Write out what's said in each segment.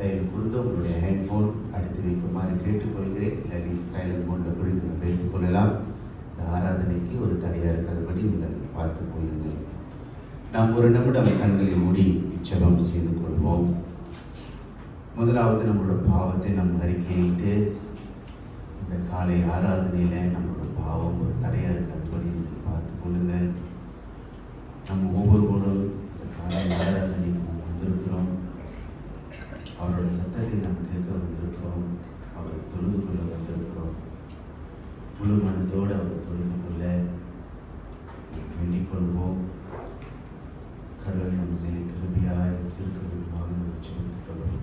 தயவு கூர்ந்து உங்களுடைய ஹெட்ஃபோன் அடுத்து வைக்குமாறு கேட்டுக்கொள்கிறேன். இல்லாட்டி சைலண்ட் மோடில் கூட நீங்கள் வைத்துக் கொள்ளலாம். இந்த ஆராதனைக்கு ஒரு தடையாக இருக்காதபடி நீங்கள் பார்த்து கொள்ளுங்கள். நாம் ஒரு நிமிடம் கண்களை மூடி ஜெபம் செய்து கொள்வோம். முதலாவது நம்மளோட பாவத்தை நம் அறிக்கையிட்டு இந்த காலை ஆராதனையில் நம்மளோட பாவம் ஒரு தடையாக இருக்காதபடி நீங்கள் பார்த்து கொள்ளுங்கள். நம்ம ஒவ்வொருவரும் இந்த காலை ஆராதனைக்கு நாம் வந்திருக்கிறோம். அவரோட சத்தத்தை நாம் கேட்க வந்திருக்கிறோம். அவரை தொழுது கொள்ள வந்திருக்கிறோம். முழு மனதோடு அவரை தொழுது கொள்ள வேண்டிக் கொள்வோம். கடவுள் நம்ம மேலே கிருபையாய் இருக்க வேண்டுமாக நம்ம ஜெபித்துக் கொள்வோம்.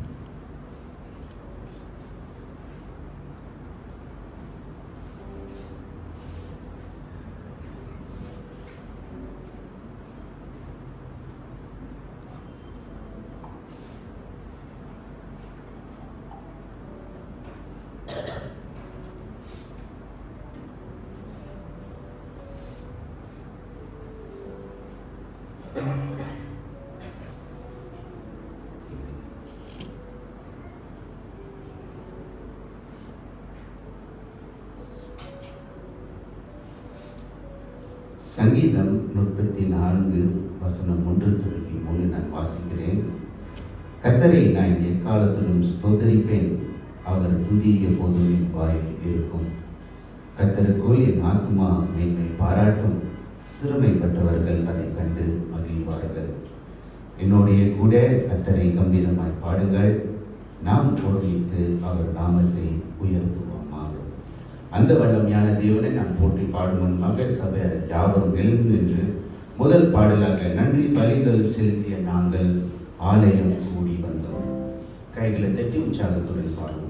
சங்கீதம் 34 வசனம் 1 தொடங்கி 3 நான் வாசிக்கிறேன். கர்த்தரை நான் எக்காலத்திலும் ஸ்தோத்தரிப்பேன். அவர் துதி எப்போதும் என் வாயில் இருக்கும். கர்த்தருக்குள் என் ஆத்மா மேன்மை பாராட்டும். சிறுமைப்பட்டவர்கள் அதை கண்டு மகிழ்வார்கள். என்னுடைய கூட கர்த்தரை கம்பீரமாய் பாடுங்கள். நாம் ஒருமித்து அவர் நாமத்தை உயர்த்துவோமாக. அந்த வல்லமையான தேவனை நாம் போற்றி பாடுவோமாக. சபையார் யாவரும் எழுந்து நின்று முதல் பாடலாக நன்றி பலிகள் செலுத்திய நாங்கள் ஆலயம் கூடி வந்தோம். கைகளை தட்டி உற்சாகத்துடன் பாடுவோம்.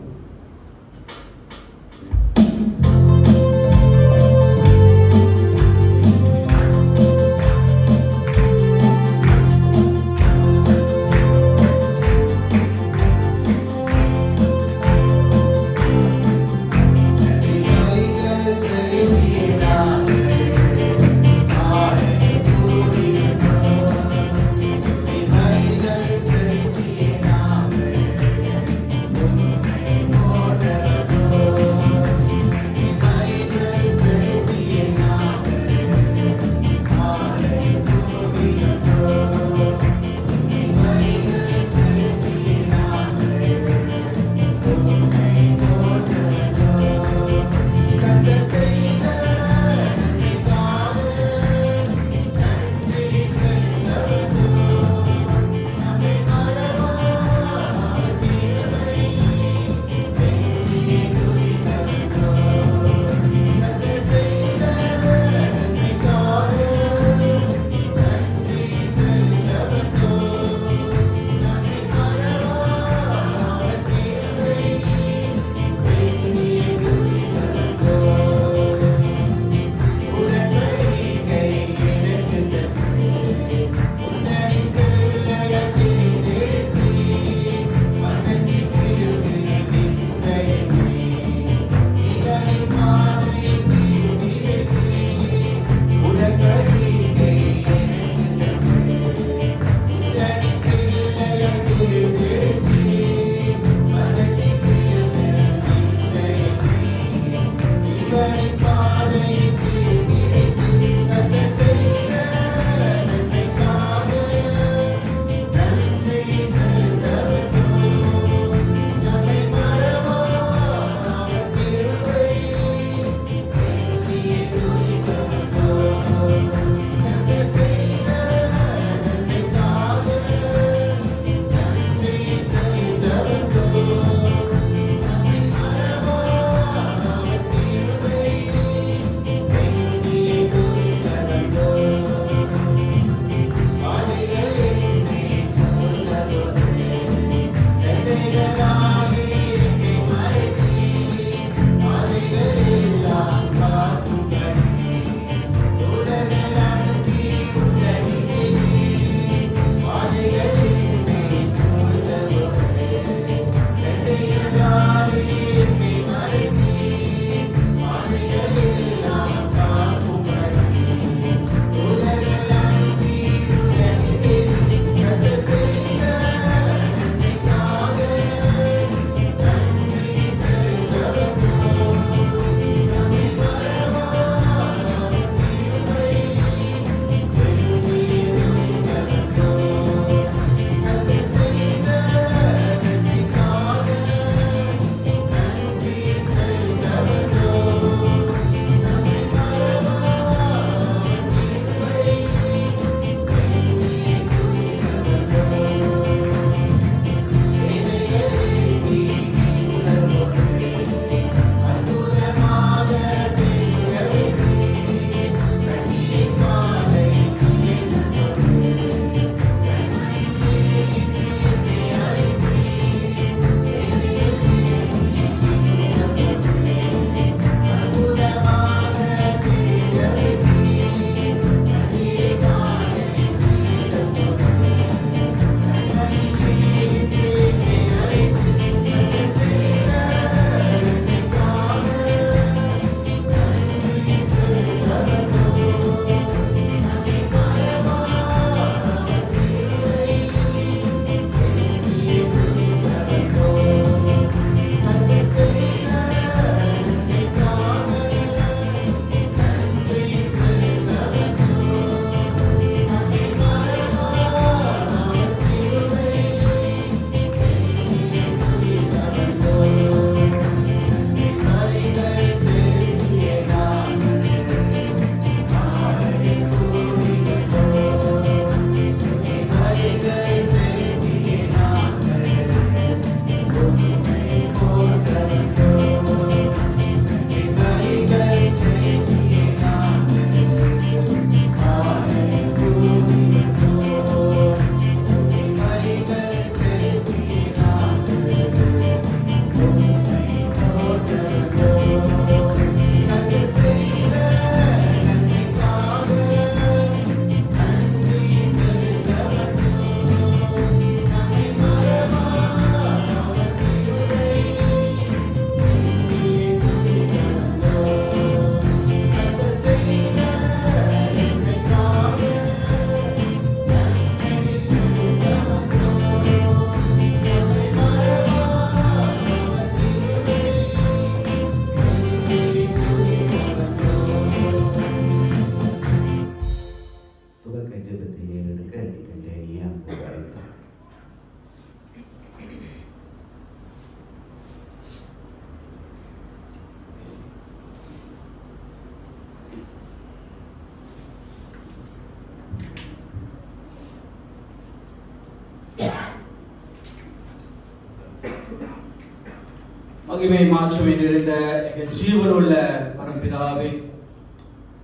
மகிமை மாற்றமே நிறைந்த எங்கள் ஜீவனுள்ள பரம்பிதாவே,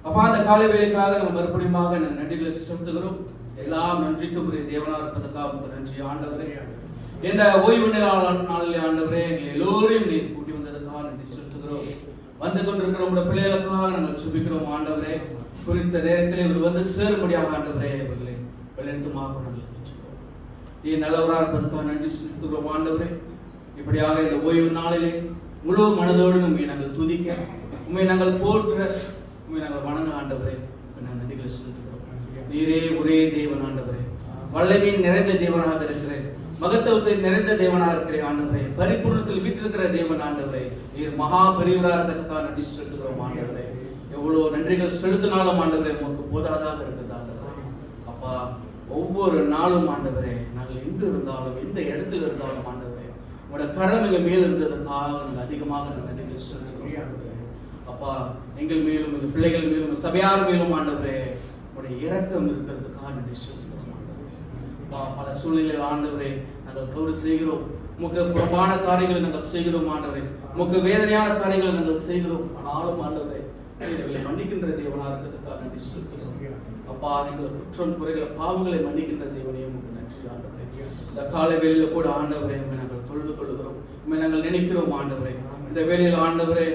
அப்பா அந்த காலை வேலைக்காக நம்ம மறுபடியுமாக நன்றிகளை செலுத்துகிறோம். எல்லாம் நன்றிக்கும் உரிய தேவனா இருப்பதற்காக நன்றி ஆண்டவரே. இந்த ஓய்வு நாளில் ஆண்டவரே எங்களை எல்லோரையும் நீர் கூட்டி வந்ததுக்காக நன்றி செலுத்துகிறோம். வந்து கொண்டிருக்கிற உங்களுடைய பிள்ளைகளுக்காக நாங்கள் சுபிக்கிறோம் ஆண்டவரே. குறித்த நேரத்தில் இவர் வந்து சேரும்படியாக ஆண்டவரே இவர்களை வழிநடத்துமாக நாங்கள் நீ நல்லவராக இருப்பதற்காக நன்றி செலுத்துகிறோம் ஆண்டவரே. இப்படியாக இந்த ஓய்வு நாளிலே முழு மனதோடு உண்மையை நாங்கள் துதிக்க, உண்மையை நாங்கள் போற்ற, உண்மையை நாங்கள் வணங்க ஆண்டவரே நாங்கள் நன்றிகளை செலுத்துகிறோம். நீரே ஒரே தேவன் ஆண்டவரே, வல்லமையின் நிறைந்த தேவனாக இருக்கிறேன், மகத்துவத்தை நிறைந்த தேவனாக இருக்கிறேன் ஆண்டவரே, பரிபூர்ணத்தில் வீட்டிருக்கிற தேவன் ஆண்டவரே. நீர் மகா பெரியவராக இருக்கிறதுக்காக நன்றி செலுத்துகிறோம் ஆண்டவரே. எவ்வளவு நன்றிகள் செலுத்தினாலும் ஆண்டவரே உங்களுக்கு போதாதாக இருக்கிறது ஆண்டவரே. அப்பா ஒவ்வொரு நாளும் ஆண்டவரே நாங்கள் எங்கு இருந்தாலும் எந்த இடத்துல இருந்தாலும் ஆண்டவரே உங்களோட கரம் எங்கள் மேல் இருந்ததுக்காக நாங்கள் அதிகமாக நன்றிகள் செலுத்துகிறோம். அப்பா எங்கள் மேலும் எங்கள் பிள்ளைகள் மேலும் சபையார் மேலும் ஆண்டவரே உங்களுடைய இரக்கம் இருக்கிறதுக்காக நன்றி செலுத்துகிறோம் ஆண்டவரே. அப்பா பல சூழ்நிலையில் ஆண்டவரே நாங்கள் தவறு செய்கிறோம், உமக்கு புறம்பான காரியங்களை நாங்கள் செய்கிறோம் ஆண்டவரே, உமக்கு வேதனையான காரியங்களை நாங்கள் செய்கிறோம். ஆனாலும் ஆண்டவரே எங்களை மன்னிக்கின்ற தேவனாக இருக்கிறதுக்காக நன்றி செலுத்துகிறோம். அப்பா எங்களை குற்றம் குறைகளை பாவங்களை மன்னிக்கின்ற தேவனையும் உங்களுக்கு நன்றி ஆண்டவரே. இந்த காலை வேளையில கூட ஆண்டவரே நாங்கள் தொழுது கொள்கிறோம், நாங்கள் நினைக்கிறோம் ஆண்டவரே. இந்த வேளையில் ஆண்டவரே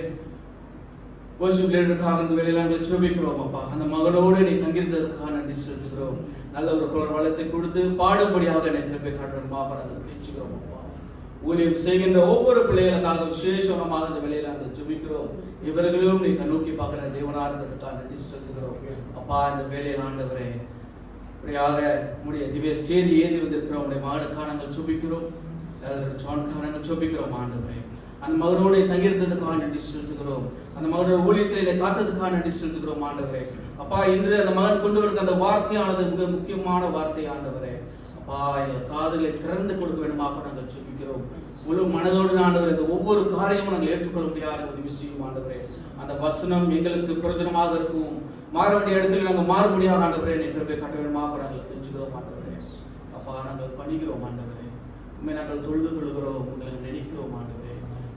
வர்ஷிப் லீடருக்காக இந்த வேளையில் நாங்கள் ஜெபிக்கிறோம் அப்பா. அந்த மகனோடு நீ தங்கியிருந்ததுக்காக நன்றி செலுத்துகிறோம். நல்ல ஒரு குரல் வளத்தை கொடுத்து பாடும்படியாக என்னை கிருபை காட்டுவதாக நாங்கள் பேச்சுக்கிறோம் அப்பா. ஊழியம் செய்கின்ற ஒவ்வொரு பிள்ளைகளுக்காக விசேஷமாக இந்த வேளையில் நாங்கள் ஜெபிக்கிறோம். இவர்களும் நீ நோக்கி பார்க்கிற தேவனாக இருக்கிறதுக்காக நன்றி செலுத்துகிறோம் அப்பா. இந்த வேளையில் ஆண்டவரே இப்படியாக உங்களுடைய திவ்ய செய்தி ஏந்தி வந்திருக்கிறோம் உங்களுடைய மகனுக்காக நாங்கள் ஜெபிக்கிறோம், ஜானுக்காக நாங்கள் ஜெபிக்கிறோம் ஆண்டவரே. அந்த மகனோடு தங்கியிருந்ததுக்காக நன்றி செலுத்துகிறோம், அந்த மகனோட ஊழியத்தில் காத்ததுக்காக நன்றி செலுத்துகிறோம் ஆண்டவரே. அப்பா இன்று அந்த மகன் கொண்டு வர அந்த வார்த்தையானது மிக முக்கியமான வார்த்தை ஆண்டவரே. அப்பா எங்கள் காதுகளை திறந்து கொடுக்க வேண்டுமாக நாங்கள் ஜெபிக்கிறோம். முழு மனதோடு ஆண்டவரே இந்த ஒவ்வொரு காரியமும் நாங்கள் ஏற்றுக்கொள்ள முடியாத உதவி செய்யும் ஆண்டவரே. அந்த வசனம் எங்களுக்கு பிரயோஜனமாக இருக்கும், மாற வேண்டிய இடத்துல நாங்கள் மாறுபடியாக ஆண்டவரே என்னை கிருபை காட்ட வேண்டுமாக நாங்கள் தெரிஞ்சுக்கிறோம் ஆண்டவரே. அப்பா நாங்கள் பணிகிறோம் ஆண்டவரே, உண்மை நாங்கள் தொழுது கொள்கிறோம், உங்களை நினைக்கிறோம் ஆண்டவரே.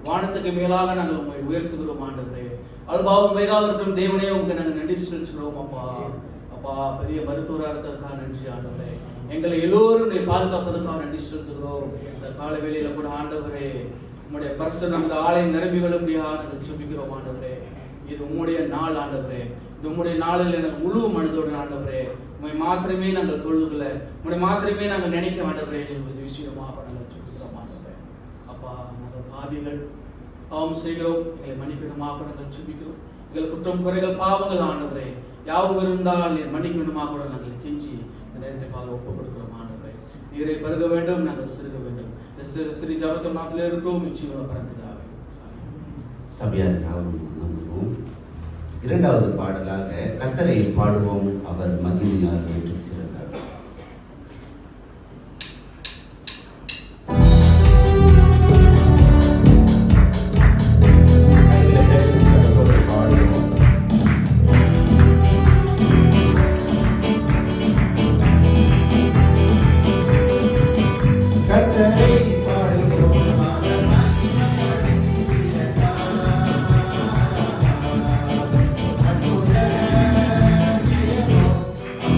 வானத்துக்கு மேலாக நாங்கள் உண்மை உயர்த்துகிறோம் ஆண்டவரே. அல்பாவும் மேகாவும் இருக்கிற தேவனே உங்களுக்கு நாங்கள் நன்றி செலுத்துகிறோம் அப்பா. அப்பா பெரிய மருத்துவராக இருக்கிறதுக்காக நன்றி ஆண்டவரே. எங்களை எல்லோரும் நீ பாதுகாப்பதற்காக நன்றி செலுத்துகிறோம். இந்த கால வேளையில கூட ஆண்டவரே உங்களுடைய பரிசுத்தம் நமது ஆலயம் நிரம்பி விழும்படியாக நாங்கள் ஜெபிக்கிறோம் ஆண்டவரே. இது உம்முடைய நாள் ஆண்டவரே, இது உம்முடைய நாளில் எனக்கு முழு மனதோடு ஆண்டவரே உண்மை மாத்திரமே நாங்கள் தொழுதுகளை உண்மை மாத்திரமே நாங்கள் நினைக்க ஆண்டவரே இது விஷயமாக நாங்கள் ஜெபிக்கிறோம் ஆண்டவரே. அப்பா நாங்கள் பாவிகள் பாவம் செய்கிறோம், எங்களை மன்னிக்கணுமாக நாங்கள் ஜெபிக்கிறோம். எங்கள் குற்றம் குறைகள் பாவங்கள் ஆண்டவரே யாவும் இருந்தால் நீர் மன்னிக்க வேண்டுமாக கூட நாங்கள் கெஞ்சி இந்த நேரத்திற்காக ஒப்புக் கொடுக்கிறோம் ஆண்டவரே. நீரை பருக வேண்டும், நாங்கள் சிறுக வேண்டும். ஸ்ரீ ஜபத்தம் நாட்டில் இருக்கிறோம் நிச்சயம் பரம்பிதாவே. சபையார் நம்புவோம். இரண்டாவது பாடலாக கர்த்தரை பாடுவோம் அவர் மகிமையால் என்று சிறந்தார்.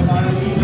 Hallelujah.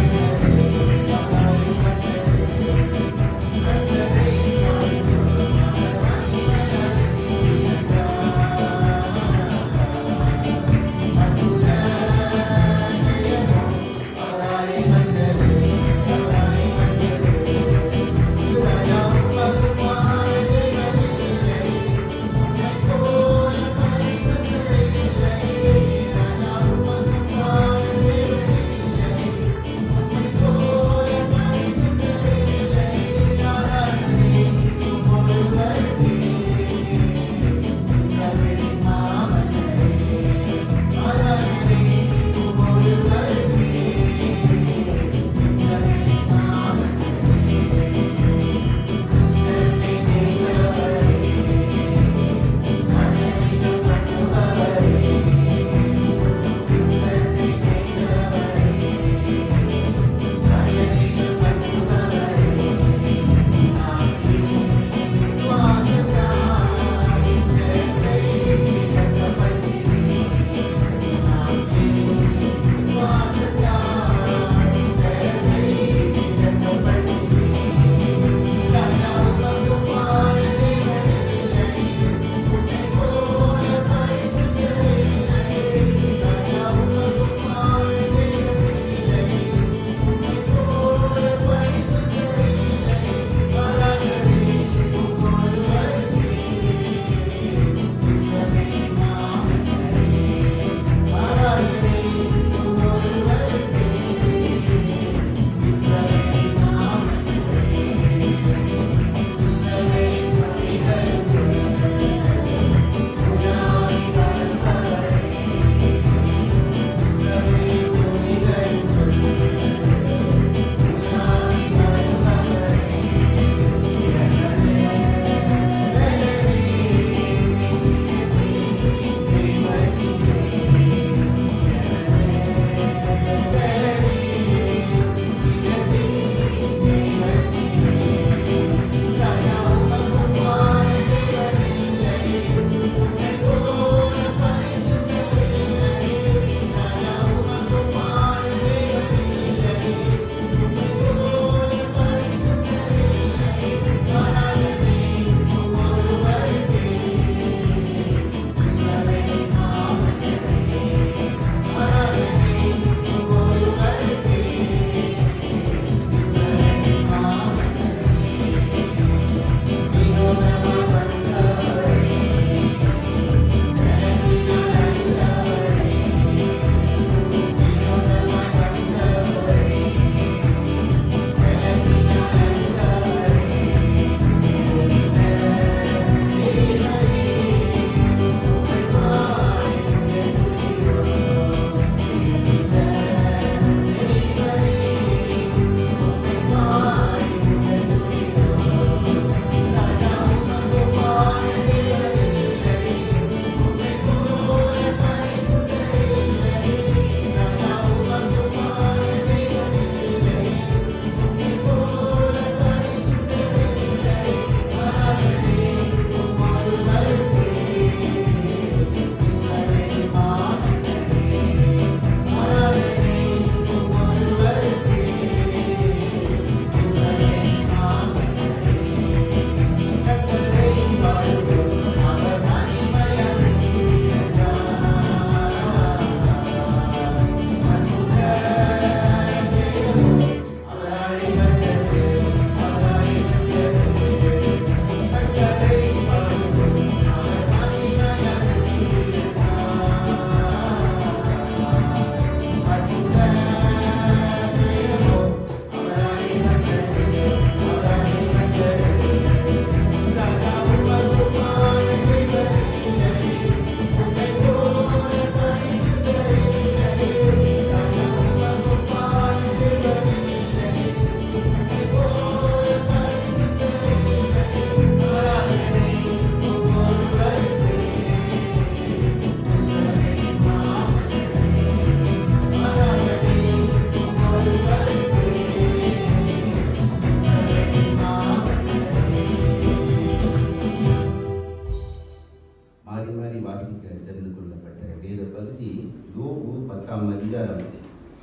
பகுதி யோபு 10ஆம் அதிகாரம்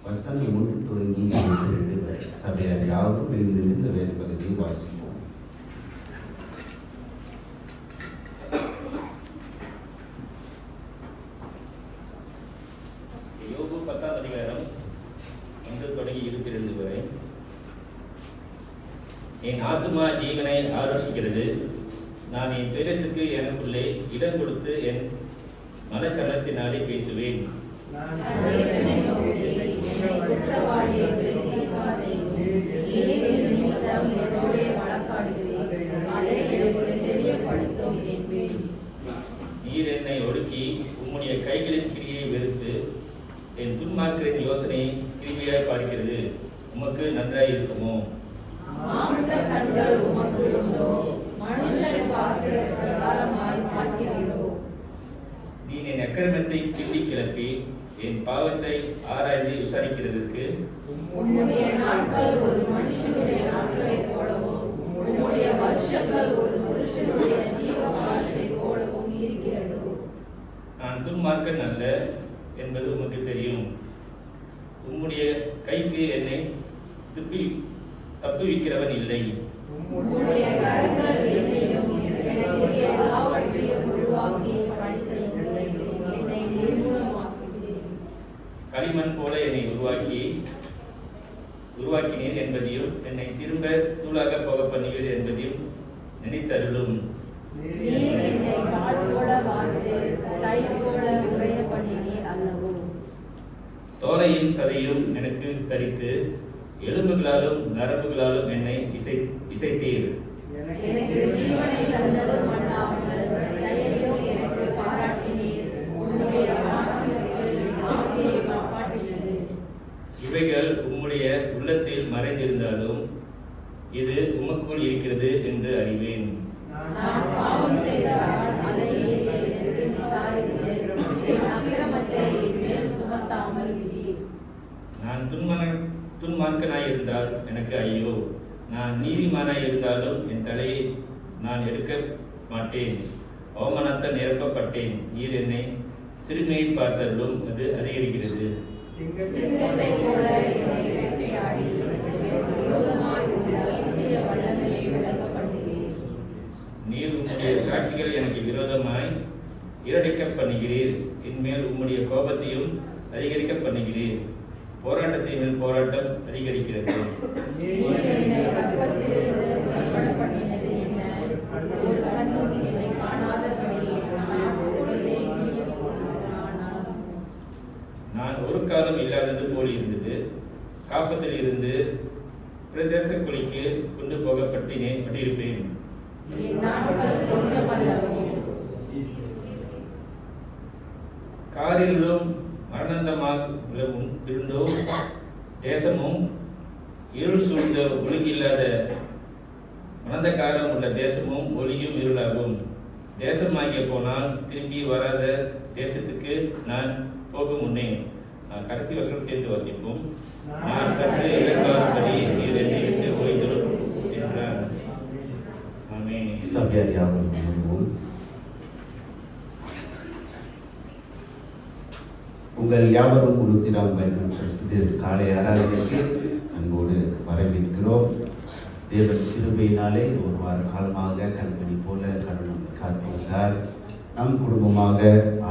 வசனம் 1 தொடங்கி 22 வரை. சபையார் யாரும் எழுந்திருந்து இந்த வேத பகுதியை வாசிப்போம். யோபு 10ஆம் அதிகாரம் 1 தொடங்கி 22 வரை. என் ஆத்துமா ஜீவனை ஆலோசிக்கிறது. நான் என் துயரத்துக்கு எனக்குள்ளே இடம் கொடுத்து என் மனச்சலனத்தினாலே பேசுவேன். நீர் என்னை ஒடுக்கி உம்முடைய கைகளின் கிரியை வெறுத்து என் துன்மார்க்கரின் யோசனை கிருமியாய் பார்க்கிறது. உமக்கு நன்றாய் இருக்குமோ? நீ என் அக்கிரமத்தை கிள்ளி கிளப்பி என் பாவத்தை ஆராய்ந்து விசாரிக்கிறதற்கு உம்முடைய நாட்கள் ஒரு மனுஷனுடைய நாட்களைப் போலவும் உம்முடைய வருஷங்கள் ஒரு புருஷனுடைய ஜீவகாலத்தைப் போலவும் இருக்கிறது. நான் துன்மார்க்கன் அல்ல என்பது உமக்கு தெரியும். உம்முடைய கைக்கு என்னை தப்புவிக்கிறவன் இல்லை. உம்முடைய கரங்கள் என்னையும் எனக்குரிய எல்லாவற்றையும் உருவாக்கி படைத்ததும் என்னை நிர்மூலமாக்குகிறேன். களிமண் போல என்னை உருவாக்கினீர் என்பதையும் என்னை திரும்ப தூளாக போக பண்ணுவீர் என்பதையும் நினைத்தருளும். நீர் என்னை கால் போல வார்த்து தயிர் போல உறைய பண்ணினீர் அல்லவோ? தோலையும் சதையும் எனக்கு தரித்து எலும்புகளாலும் நரம்புகளாலும் என்னை இசைத்தீர். எனக்கு ஜீவனை தந்ததும் அல்லாமல் தயையும் எனக்கு பாராட்டினீர். உம்முடைய வாக்குறுதிகள் என் ஆவியை காப்பாற்றினது. இவைகள் உம்முடைய உள்ளத்தில் மறைந்திருந்தாலும் இது உமக்குள் இருக்கிறது என்று அறிவேன். நான் பாவம் செய்தால் அதை எனக்கு விசாரித்து என் அக்கிரமத்தை என் மேல் சுமத்தாமல் விடீர். நான் துன்மார்க்கனாயிருந்தால் எனக்கு ஐயோ! நான் நீதிமானாய் இருந்தாலும் என் தலையை நான் எடுக்க மாட்டேன். அவமானத்தால் நிரப்பப்பட்டேன். நீர் என்னை சிறுமையை பார்த்தருளும். அது அதிகரிக்கிறது. சிங்கத்தைப் போல என்னை வேட்டையாடி எனக்கு விரோதமாய் உள்ள அதிசய வல்லமையை விளங்கப் பண்ணுகிறீர். நீர் உம்முடைய சாட்சிகளை எனக்கு விரோதமாய் இரடிக்க பண்ணுகிறீர். என்மேல் உம்முடைய கோபத்தையும் அதிகரிக்க பண்ணுகிறீர். போராட்டத்தை மேல் போராட்டம் அதிகரிக்கிறது. நீர் என்னை கர்ப்பத்திலிருந்து புறப்பட பண்ணினது என்ன? ஒரு கண்ணும் என்னை காணாதபடி நான் அப்பொழுதே ஜீவிக்கிறேனானால். நான் ஒரு காலம் இல்லாதது போல் இருந்தது. காப்பத்தில் இருந்து பிரதேச குழிக்கு கொண்டு போகப்பட்டிருப்பேன். என் நாட்கள் கொஞ்சமல்லவோ? காரிலும் மரணந்தமாக இருந்தோ தேசமும் இருள் சூழ்ந்த ஒழுங்கில்லாத மனந்தகாரம் உள்ள தேசமும் ஒளியும் இருளாகும். தேசமாகிய போனால் திரும்பி வராத தேசத்துக்கு நான் போகும் முன்னே. கடைசி வசனம் சேர்த்து வாசிப்போம். நான் சற்று இழக்காதபடி நீர் என்னை விட்டு ஓய்ந்தோம் என்றார். ஆமென். சபையார் யாவரும் அமர்வோம். உங்கள் யாவரும் உளுத்திராம் பைபிள் காலை ஆராதனைக்கு அன்போடு வரவேற்கிறோம். தேவன் கிருபையினாலே ஒரு வார காலமாக கண்மணி போல கடவுள் நம்மை காத்து வந்தார். நம் குடும்பமாக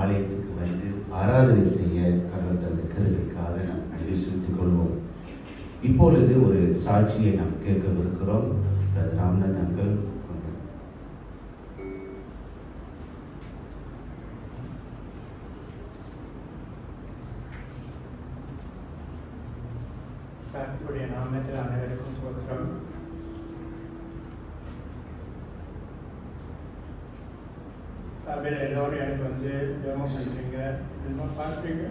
ஆலயத்துக்கு வந்து ஆராதனை செய்ய கடவுள் தந்த கிருபைக்காக நாம் நன்றி செலுத்திக் கொள்வோம். இப்பொழுது ஒரு சாட்சியை நாம் கேட்கவிருக்கிறோம். பிரதர் ராம்நாத் அங்கிள் கர்த்தருடைய நாமத்தில் அனைவருக்கும் ஸ்தோத்திரம். சபையில் எல்லோரும் எனக்கு வந்து ஜெபம் பண்ணுறீங்க, என்ன பார்க்குறீங்க.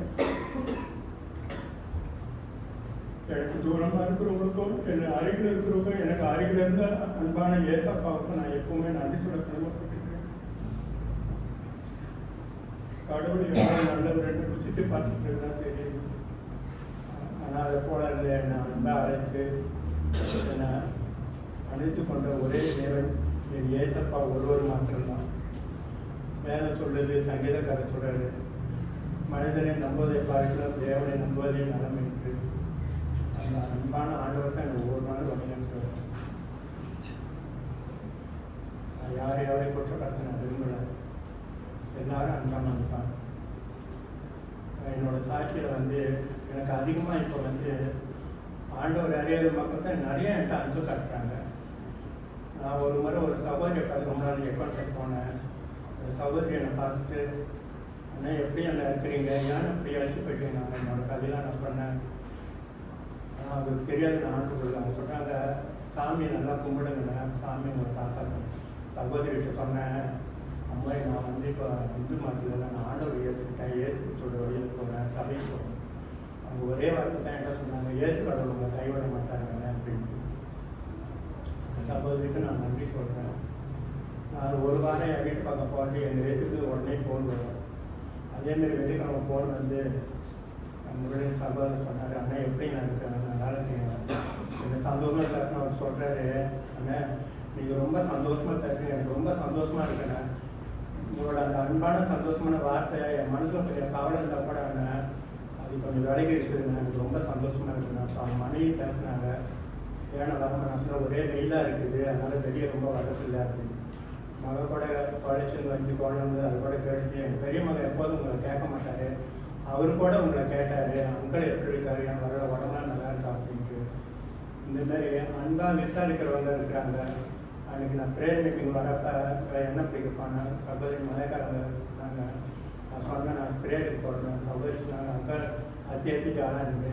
எனக்கு தூரமாக இருக்கிறவங்களுக்கும் என்னை அருகில் இருக்கிறவங்க, எனக்கு அருகில் இருந்த அன்பான ஏசப்பாவுக்கு நான் எப்பவுமே நன்றி சொல்ல கடமைப்பட்டிருக்கேன். கடவுள் எவ்வளோ நல்லவர் என்று ருசித்து பார்த்துட்டு இருந்தா தெரியுது. ஆனால் அதை போல இல்லை, என்னை அன்பாக அழைத்து என்னை அழைத்து கொண்ட ஒரே தேவன் என் ஏசப்பா ஒருவர் மாத்திரம்தான். வேதம் சொல்லுது, சங்கீதக்காரர் சொல்றாரு, மனிதனை நம்புவதை பார்க்கலாம் தேவனை நம்புவதை நலம் என்று அந்த அன்பான ஆண்டவர் தான் எனக்கு ஒவ்வொரு நாளும் வழிநடத்துவார். நான் யாரை குற்றப்படுத்த நான் விரும்பலை. எல்லாரும் அன்பானது தான். என்னோட சாட்சியில் எனக்கு அதிகமாக இப்போ ஆண்டவர் அறியாத மக்கள் தான் நிறைய என்கிட்ட அன்பு காட்டுறாங்க. நான் ஒரு முறை ஒரு சகோதரியை பார்த்து ரொம்ப நாள் எக்கௌண்ட்டுக்கு போனேன். அந்த சகோதரி என்னை பார்த்துட்டு, அண்ணா எப்படி என்ன இருக்கிறீங்க, ஏன் அப்படி அழைச்சி போயிட்டீங்க, நான் என்னோட கதையெல்லாம் நான் சொன்னேன். ஆனால் அவங்களுக்கு தெரியாது நான் ஆண்டுக்குள்ள. அவங்க சொல்கிறாங்க, சாமியை நல்லா கும்பிடுங்கண்ணே, சாமி உங்களை காப்பாற்றணும். சகோதரிகிட்ட சொன்னேன், அம்மா நான் இப்போ இந்து மதத்தில் நான் ஆண்டவர் ஏற்றுக்கிட்டேன், ஏசு கிறிஸ்துவோட வழியில் போகிறேன், சபைக்கு போகிறேன். அவங்க ஒரே வார்த்தை தான் என்ன சொன்னாங்க, ஏசு கடவுள் உங்களை கைவிட மாட்டாங்க அப்படின்ட்டு. அந்த சகோதரிக்கு நான் நன்றி சொல்கிறேன். நான் ஒரு வாரம் என் வீட்டு பக்கம் போட்டு எங்கள் ஏற்றுக்கு உடனே ஃபோன் வரும். அதேமாரி வெள்ளிக்கிழமை ஃபோன் முருகன் சகோதரர் சொன்னார், அண்ணா எப்படி நான் இருக்கேன், நல்லா இருக்கேன், எனக்கு சந்தோஷமாக பேசணும். அவர் சொல்கிறாரு, அண்ணா நீங்கள் ரொம்ப சந்தோஷமாக பேசுங்க, எனக்கு ரொம்ப சந்தோஷமாக இருக்கேண்ணே. உங்களோட அந்த அன்பான சந்தோஷமான வார்த்தை என் மனசில் கொஞ்சம் கவலை இருந்தால் கூட அது கொஞ்சம் விலகி இருக்குதுண்ணே, எனக்கு ரொம்ப சந்தோஷமாக இருக்குண்ணா. அப்போ அவங்க மனைவி பேசுனாங்க, ஏன்னா வரமா நான் சொன்ன ஒரே வெயிலாக இருக்குது, அதனால் வெளியே ரொம்ப வரதில்லை அப்படின்னு. மக கூட தொலைச்சல் வச்சு குழந்தை அது கூட கேட்டுச்சு. எங்கள் பெரிய மகன் எப்போதும் உங்களை கேட்க மாட்டார், அவரு கூட உங்களை கேட்டார், அங்கிள் எப்படி இருக்காரு, என் வர உடம்புலாம் நல்லா இருக்கா அப்படின்ட்டு. இந்தமாரி அன்பாக விசாரிக்கிறவங்க இருக்கிறாங்க. அன்றைக்கி நான் ப்ரேயர் மீட்டிங் வரப்போ என்ன பிடிக்கப்பான சகோதரி மலைக்காரங்க நாங்கள் நான் சொன்னேன், நான் ப்ரேயருக்கு போடுறேன். சகோதரி சொன்னாங்க, அங்கிள் அத்தி ஜாலாக இருந்து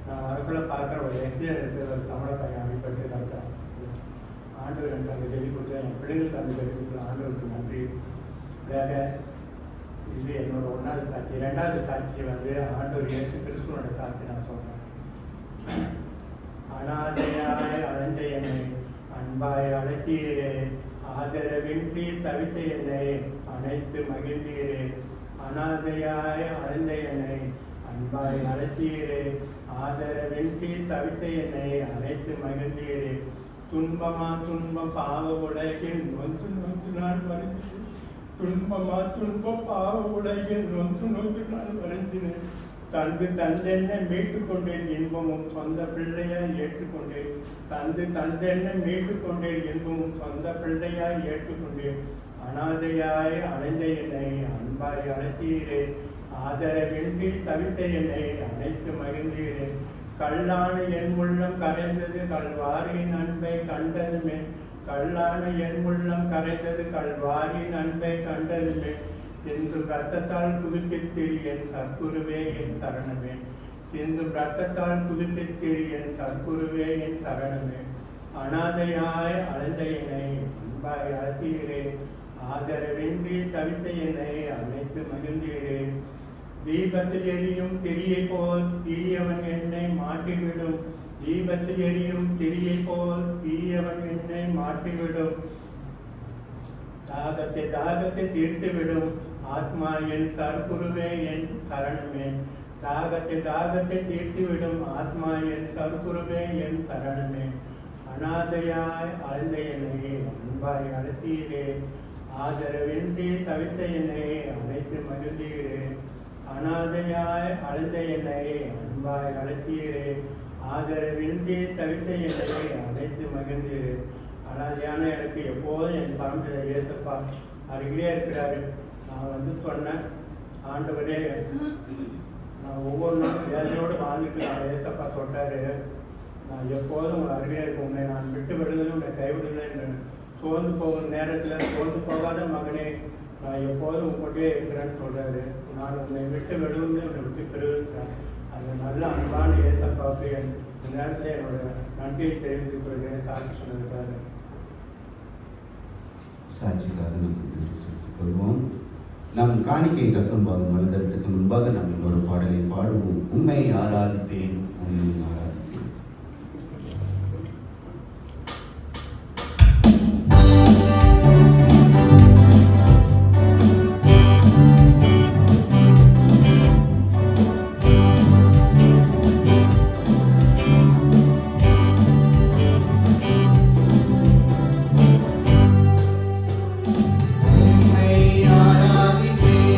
நான் வரக்குள்ளே பார்க்குற ஒரு எக்ஸிடென்ட் இருக்குது, ஒரு தமிழ பையன் அடிப்பட்டு கிடக்கிறேன். ஆண்டவர் எனக்கு அந்த ஜெலி கொடுத்தேன், என் பிள்ளைங்களுக்கு அந்த ஜெலி கொடுத்தேன். ஆண்டவருக்கு நன்றி. வேற இது என்னோட 1வது சாட்சி. 2வது சாட்சி ஆண்டவர் இயேசு கிறிஸ்துவோட சாட்சி நான் சொல்கிறேன். அனாதையாய் அழைந்த என்னை அன்பாய் அழைத்தீரே, ஆதரவின்றி தவித்த என்னை அனைத்து மகிழ்ந்தீரே. அனாதையாய் அழைந்த என்னை அன்பாய் அழைத்தீரே, ஆதரவின்றி தவித்த என்னை அனைத்து மகிழ்ந்தீரே. துன்பமா துன்பம் பாவ உலகில் நொந்து நொந்து நான் வருந்தேன். துன்பமா துன்பம் பாவ உலகில் நொந்து நொந்து நான் வருந்தினேன். தந்தென்னை மீட்டுக் கொண்டேன், இன்பமும் சொந்த பிள்ளையாய் ஏற்றுக்கொண்டேன். தந்தென்னை மீட்டுக் கொண்டேன், இன்பமும் சொந்த பிள்ளையாய் ஏற்றுக்கொண்டேன். அனாதையாய் அழைந்த என்னை அன்பாய் அழைத்தீரே, ஆதரவின்றி தவித்த என்னை அனைத்து மகிழ்ந்தீரே. கல்லான என் உள்ளம் கரைந்தது கல்வாரியின் அன்பை கண்டதுமே. கல்லான என் உள்ளம் கரைந்தது கல்வாரியின் அன்பை கண்டதுமே. சிந்தும் ரத்தத்தால் புதுப்பித்தீர் என் சற்குருவே என் சரணமே. சிந்தும் ரத்தத்தால் புதுப்பித்தீர் என் சற்குருவே என் சரணமே. அனாதையாய் அழைந்த என்னை அன்பாய் அழைத்தீரே, ஆதரவின்றி தவித்த என்னை அனைத்து மகிழ்ந்தீரே. தீபத்தில் எரியும் திரியை போல் தீயவன் என்னை மாட்டிவிடும். தீபத்தில் எரியும் திரியை போல் தீயவன் என்னை மாட்டிவிடும். தாகத்தை தீர்த்துவிடும் ஆத்மா என் தற்குருவே என் சரணமே. தாகத்தை தீர்த்துவிடும் ஆத்மா என் தற்குருவே என் சரணமே. அனாதையாய் அழைந்த என்னை அன்பாய் அழைத்தீரே, ஆதரவின்றி தவித்த என்னை அனைத்து மகிழ்ந்தீரே. அனாதையாய் அழைந்த என்னை அன்பாய் அழைத்தீரே, ஆதரவின்றி தவித்த என்னை அனைத்து மகிழ்ந்தீரே. அனாதையான எனக்கு எப்போதும் என் பரம்பித இயேசப்பா அருகிலே இருக்கிறாரு. நான் சொன்னேன், ஆண்டவரே நான் ஒவ்வொரு நாளும் வேதனையோடு வாழ்ந்துட்டு நான் இயேசப்பா சொல்கிறாரு, நான் எப்போதும் உங்கள் அருகிலே இருக்க உன்னை நான் விட்டு விடுதலும் உன்னை கைவிடுதல். சோர்ந்து போகும் நேரத்தில் சோர்ந்து போகாத மகனே நான் எப்போதும் உங்கள்கிட்டே இருக்கிறேன்னு சொல்கிறாரு. நான் உன்னை விட்டு விழுந்து உன்னை விட்டு பெறுகிறேன். அந்த நல்ல அன்பான இயேசப்பாவுக்கு இந்த நேரத்தில் என்னோட நன்றியை தெரிவித்துக் கொள்கிறேன். சாட்சி சொன்னதுக்காக. சாட்சிக்காக நம்ம செலுத்திக் கொள்வோம். நம் காணிக்கை தசம்பாகம் வழங்குறதுக்கு முன்பாக நாம் இன்னொரு பாடலை பாடுவோம். உண்மை ஆராதிப்பேன், உண்மை ஆராதிப்பேன். உண்மை ஆராதிப்பேன்,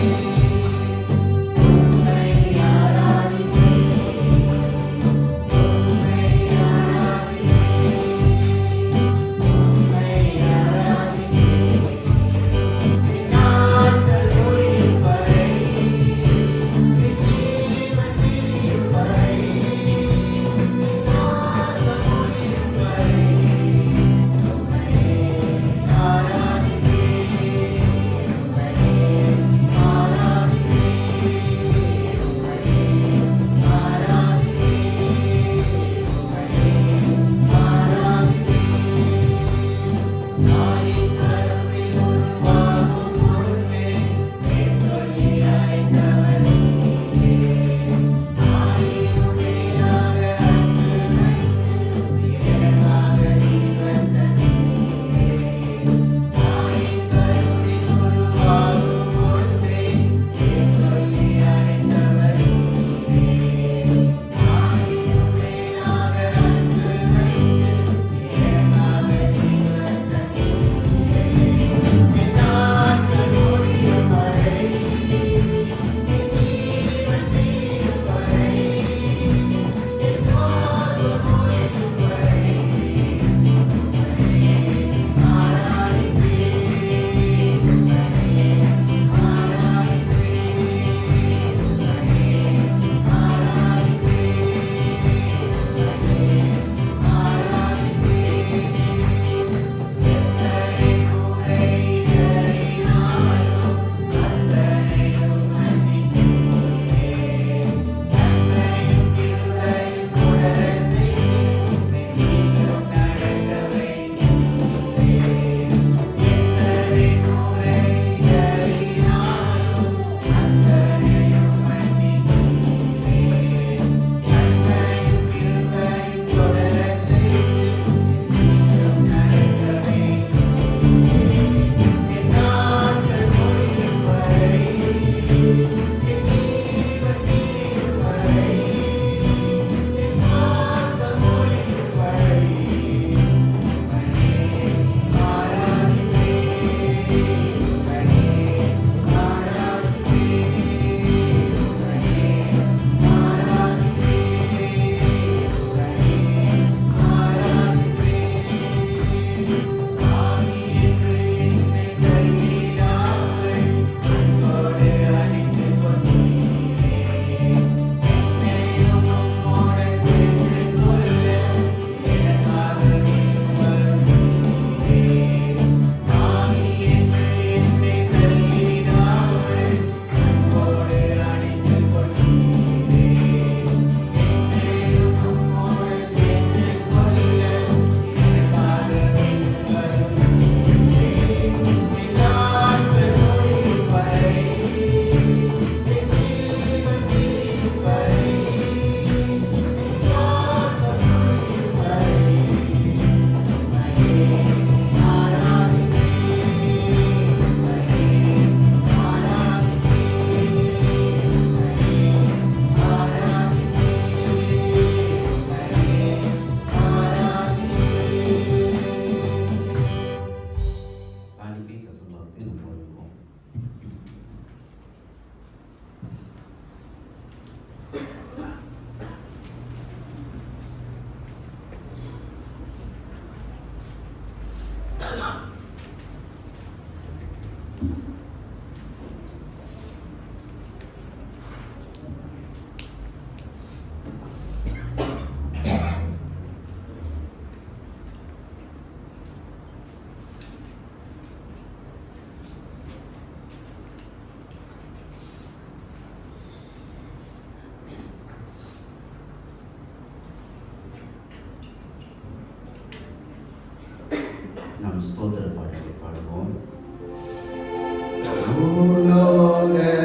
நாம் ஸ்தோத்திர பாடலை பாடுவோம். பூலோகத்தாய்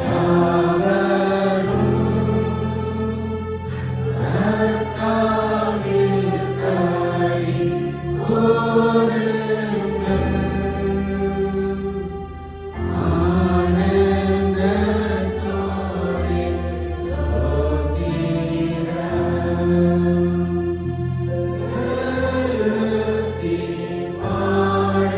யாவரும் கர்த்தாவில் களி கூருங்கள். ஆனந்தத்தோடே ஸ்தோத்திரம் செலுத்தி பாட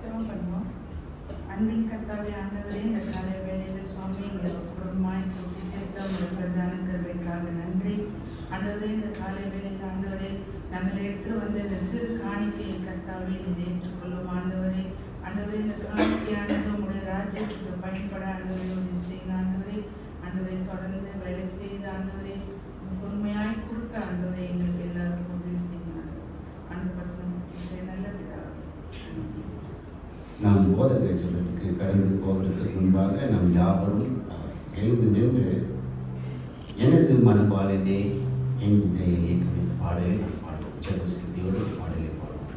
ஜெபம் பண்ணுவோம். அன்பின் கர்த்தாவே, ஆண்டவரே, இந்த காலை வேளையில் சுவாமி எங்களுக்கு குடும்பமாய் கூட்டி சேர்த்த ஒரு பிரதான கருவைக்காக நன்றி. ஆண்டவரே, இந்த காலை வேளையில் ஆண்டவரே, நாங்கள் எடுத்து வந்த இந்த சிறு காணிக்கையை கர்த்தாவே நீர் ஏற்றுக்கொள்ளும். ஆண்டவரே, ஆண்டவரே, இந்த காணிக்கையானது உங்களுடைய ராஜ்யத்துக்கு பயன்பட ஆண்டவரே உதவி செய்யுங்க. ஆண்டவரே, ஆண்டவரே, தொடர்ந்து வேலை செய்து ஆண்டவரே உண்மையாய் கொடுக்க ஆண்டவரே எங்களுக்கு எல்லாருக்கும் உதவி செய்யுங்க. ஆண்டு பசங்க நல்ல பிதாவே. நாம் போதகரை சொல்லத்துக்கு கடந்து போகிறதுக்கு முன்பாக நாம் யாவரும் எழுந்து நின்று எனது மனபாலனே என் இதையை இயக்கும் இந்த பாடலை நாம் பாடுவோம். ஜெப செய்தியோடு பாடலை பாடுவோம்.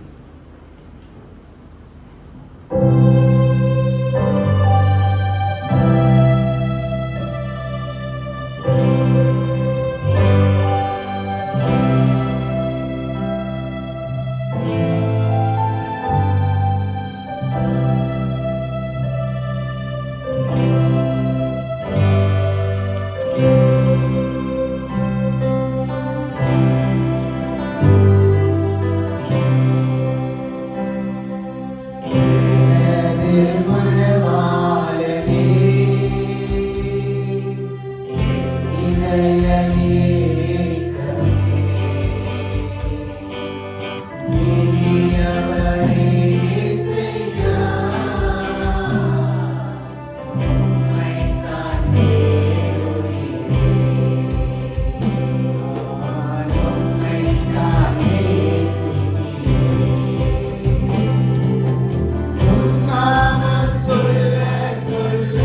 சொல்ல சொல்ல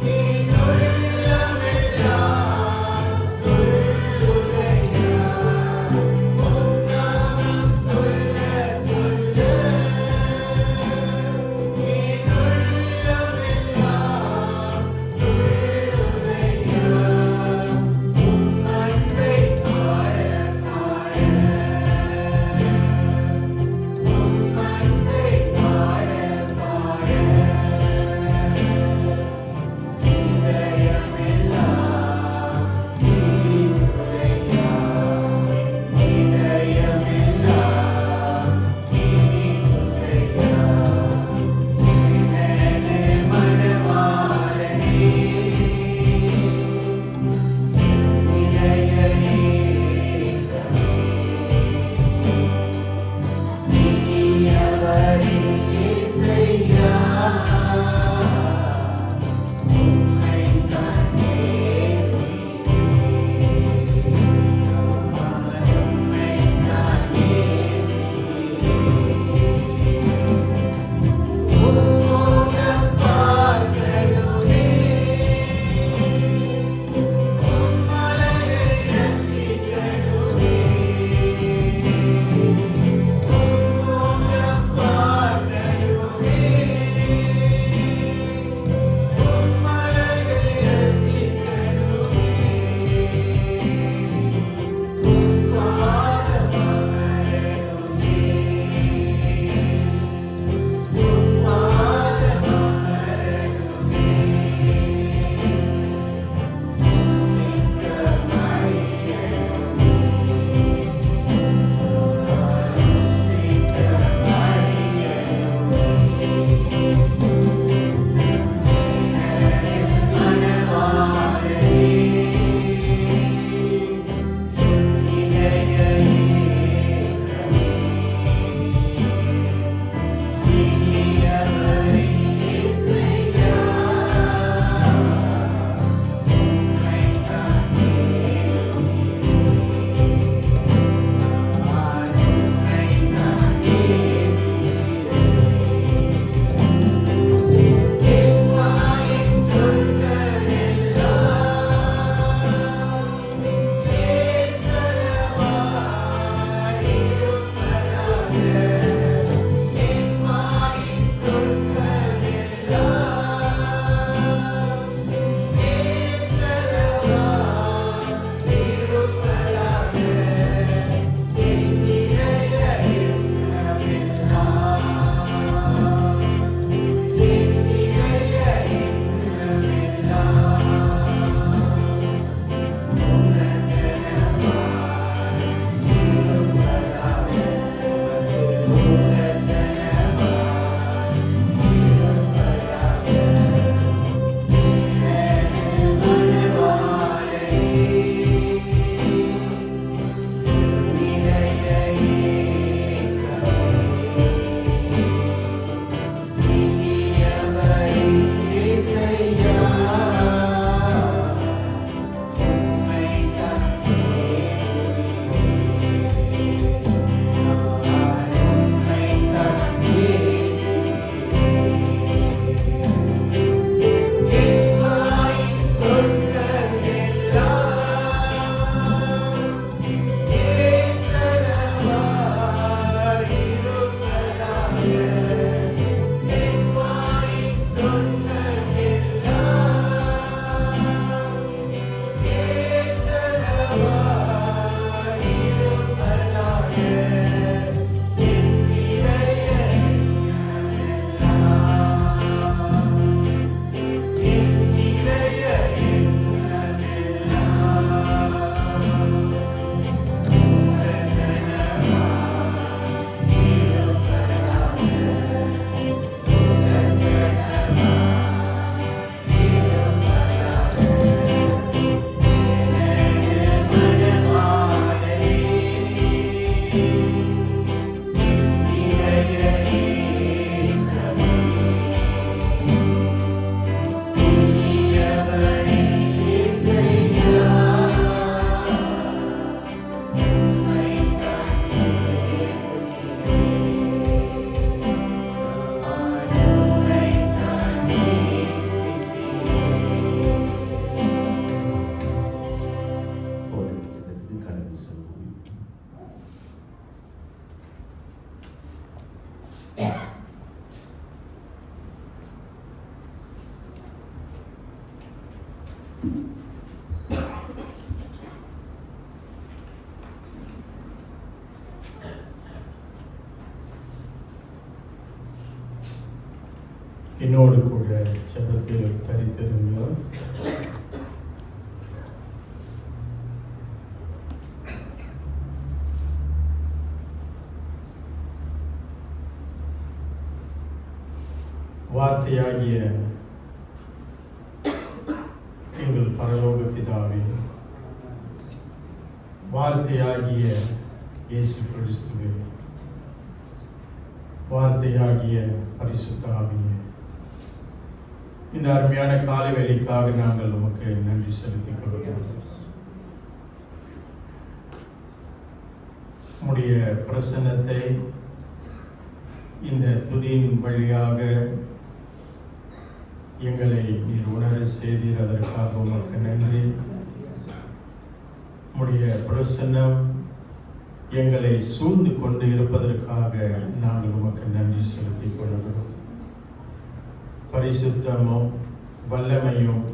நீ உள்ளமெல்லாம் என்னோடு கூட ஜெபத்தில் தரித்திருங்கள். வார்த்தையாகிய எங்கள் பரலோக பிதாவே, வார்த்தையாகிய இயேசு கிறிஸ்துவே, வார்த்தையாகிய பரிசுத்த ஆவியே, இந்த அருமையான காலை வேளைக்காக நாங்கள் உமக்கு நன்றி செலுத்திக் கொள்கிறோம். உம்முடைய பிரசன்னத்தை இந்த துதியின் வழியாக எங்களை நீர் உணர செய்தீர். அதற்காக உமக்கு நன்றி. உம்முடைய பிரசன்னம் எங்களை சூழ்ந்து கொண்டு இருப்பதற்காக நாங்கள் உமக்கு நன்றி செலுத்திக் கொள்கிறோம். பரிசுத்தமும் வல்லமையும்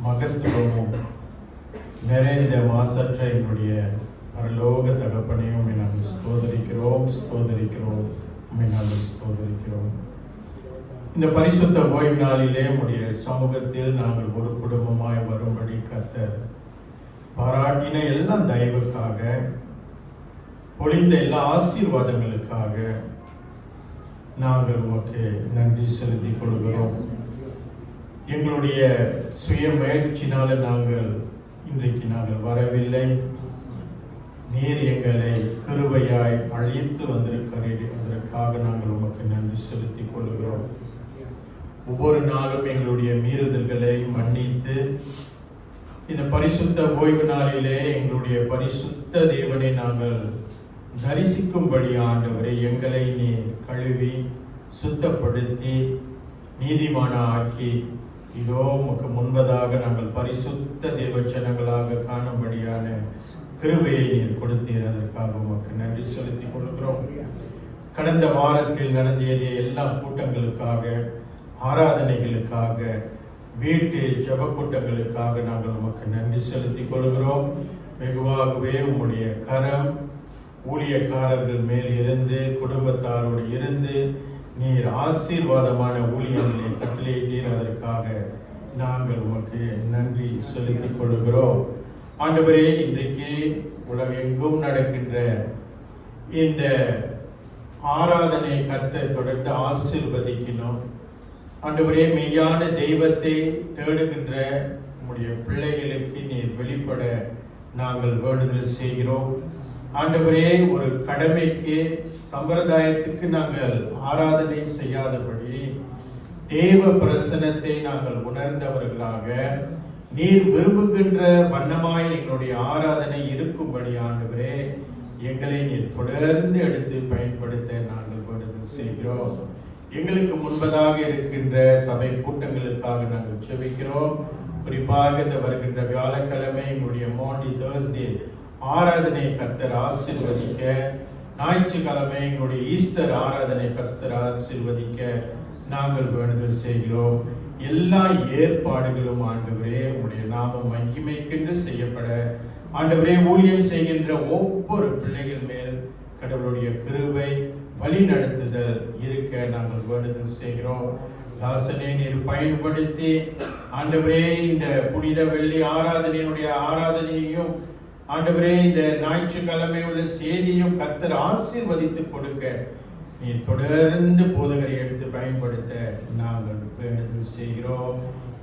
மகத்துவமும் நிறைந்த மாசற்ற எங்களுடைய பரலோக தகப்பனையும் நாங்கள் ஸ்தோதரிக்கிறோம். நாங்கள் ஸ்தோதரிக்கிறோம். இந்த பரிசுத்த ஓய்வு நாளிலே உடைய சமூகத்தில் நாங்கள் ஒரு குடும்பமாய் வரும்படி கர்த்தர் பாராட்டின எல்லா தயவுக்காக, பொழிந்த எல்லா ஆசீர்வாதங்களுக்காக நாங்கள் உமக்கு நன்றி செலுத்திக் கொள்கிறோம். எங்களுடைய சுய முயற்சினால இன்றைக்கு நாங்கள் வரவில்லை. நீர் எங்களை கிருபையாய் அழைத்து வந்திருக்கிறீர். அதற்காக நாங்கள் உமக்கு நன்றி செலுத்திக் கொள்கிறோம். ஒவ்வொரு நாளும் எங்களுடைய மீறுதல்களை மன்னித்து இந்த பரிசுத்த ஓய்வு நாளிலே எங்களுடைய பரிசுத்த தேவனை நாங்கள் தரிசிக்கும்படி ஆண்டவரை எங்களை நீ கழுவி சுத்தப்படுத்தி நீதிமான ஆக்கி இதோ உமக்கு முன்பதாக நாங்கள் பரிசுத்த தேவச்சனங்களாக காணும்படியான கிருபையை நீர் கொடுத்தீர். அதற்காக உமக்கு நன்றி செலுத்திக் கொள்கிறோம். கடந்த வாரத்தில் நடந்தேறிய எல்லா கூட்டங்களுக்காக, ஆராதனைகளுக்காக, வீட்டு ஜெப கூட்டங்களுக்காக நாங்கள் உமக்கு நன்றி செலுத்திக் கொள்கிறோம். வெகுவாகவே உம்முடைய கரம் ஊழியக்காரர்கள் மேல் இருந்து, குடும்பத்தாரோடு இருந்து நீர் ஆசீர்வாதமான ஊழியங்களை கட்டளையிட்டீர். அதற்காக நாங்கள் உமக்கு நன்றி செலுத்திக் கொள்கிறோம். ஆண்டவரே, இன்றைக்கு உலகெங்கும் நடக்கின்ற இந்த ஆராதனை கர்த்தர் தொடர்ந்து ஆசீர்வதிக்கணும். ஆண்டவரே, மெய்யான தெய்வத்தை தேடுகின்ற நம்முடைய பிள்ளைகளுக்கு நீர் வெளிப்பட நாங்கள் வேண்டுதல் செய்கிறோம். ஆண்டவரே, ஒரு கடமைக்கு சம்பிரதாயத்துக்கு நாங்கள் ஆராதனை செய்யாதபடி தேவ பிரசன்னத்தை நாங்கள் உணர்ந்தவர்களாக நீர் விரும்புகின்ற வண்ணமாய் எங்களுடைய ஆராதனை இருக்கும்படி ஆண்டவரே எங்களை நீர் தொடர்ந்து எடுத்து பயன்படுத்த நாங்கள் வேண்டுதல் செய்கிறோம். எங்களுக்கு முன்பதாக இருக்கின்ற சபை கூட்டங்களுக்காக நாங்கள் ஜெபிக்கிறோம். குறிப்பாக இந்த வருகின்ற வியாழக்கிழமை எங்களுடைய மாண்டி தேர்ஸ்டே ஆராதனை கர்த்தர் ஆசீர்வதிக்க, ஞாயிற்றுக்கிழமை எங்களுடைய ஈஸ்டர் ஆராதனை கர்த்தர் ஆசீர்வதிக்க நாங்கள் வேண்டுதல் செய்கிறோம். எல்லா ஏற்பாடுகளும் ஆண்டவரே உம்முடைய நாமம் மகிமைக்கென்று செய்யப்பட, ஆண்டவரே ஊழியம் செய்கின்ற ஒவ்வொரு பிள்ளைகள் மேல் கடவுளுடைய கிருபை வழி நடத்துதல் இருக்க நாங்கள் வேண்டுதல் செய்கிறோம். தாசனை நீர் பயன்படுத்தி ஆண்டவரே இந்த புனித வெள்ளி ஆராதனையினுடைய ஆராதனையையும் ஆண்டவரே இந்த ஞாயிற்றுக்கிழமை உள்ள செய்தியும் கர்த்தர் ஆசீர்வதித்து கொடுக்க நீ தொடர்ந்து போதகரை எடுத்து பயன்படுத்த நாங்கள் வேண்டுதல் செய்கிறோம்.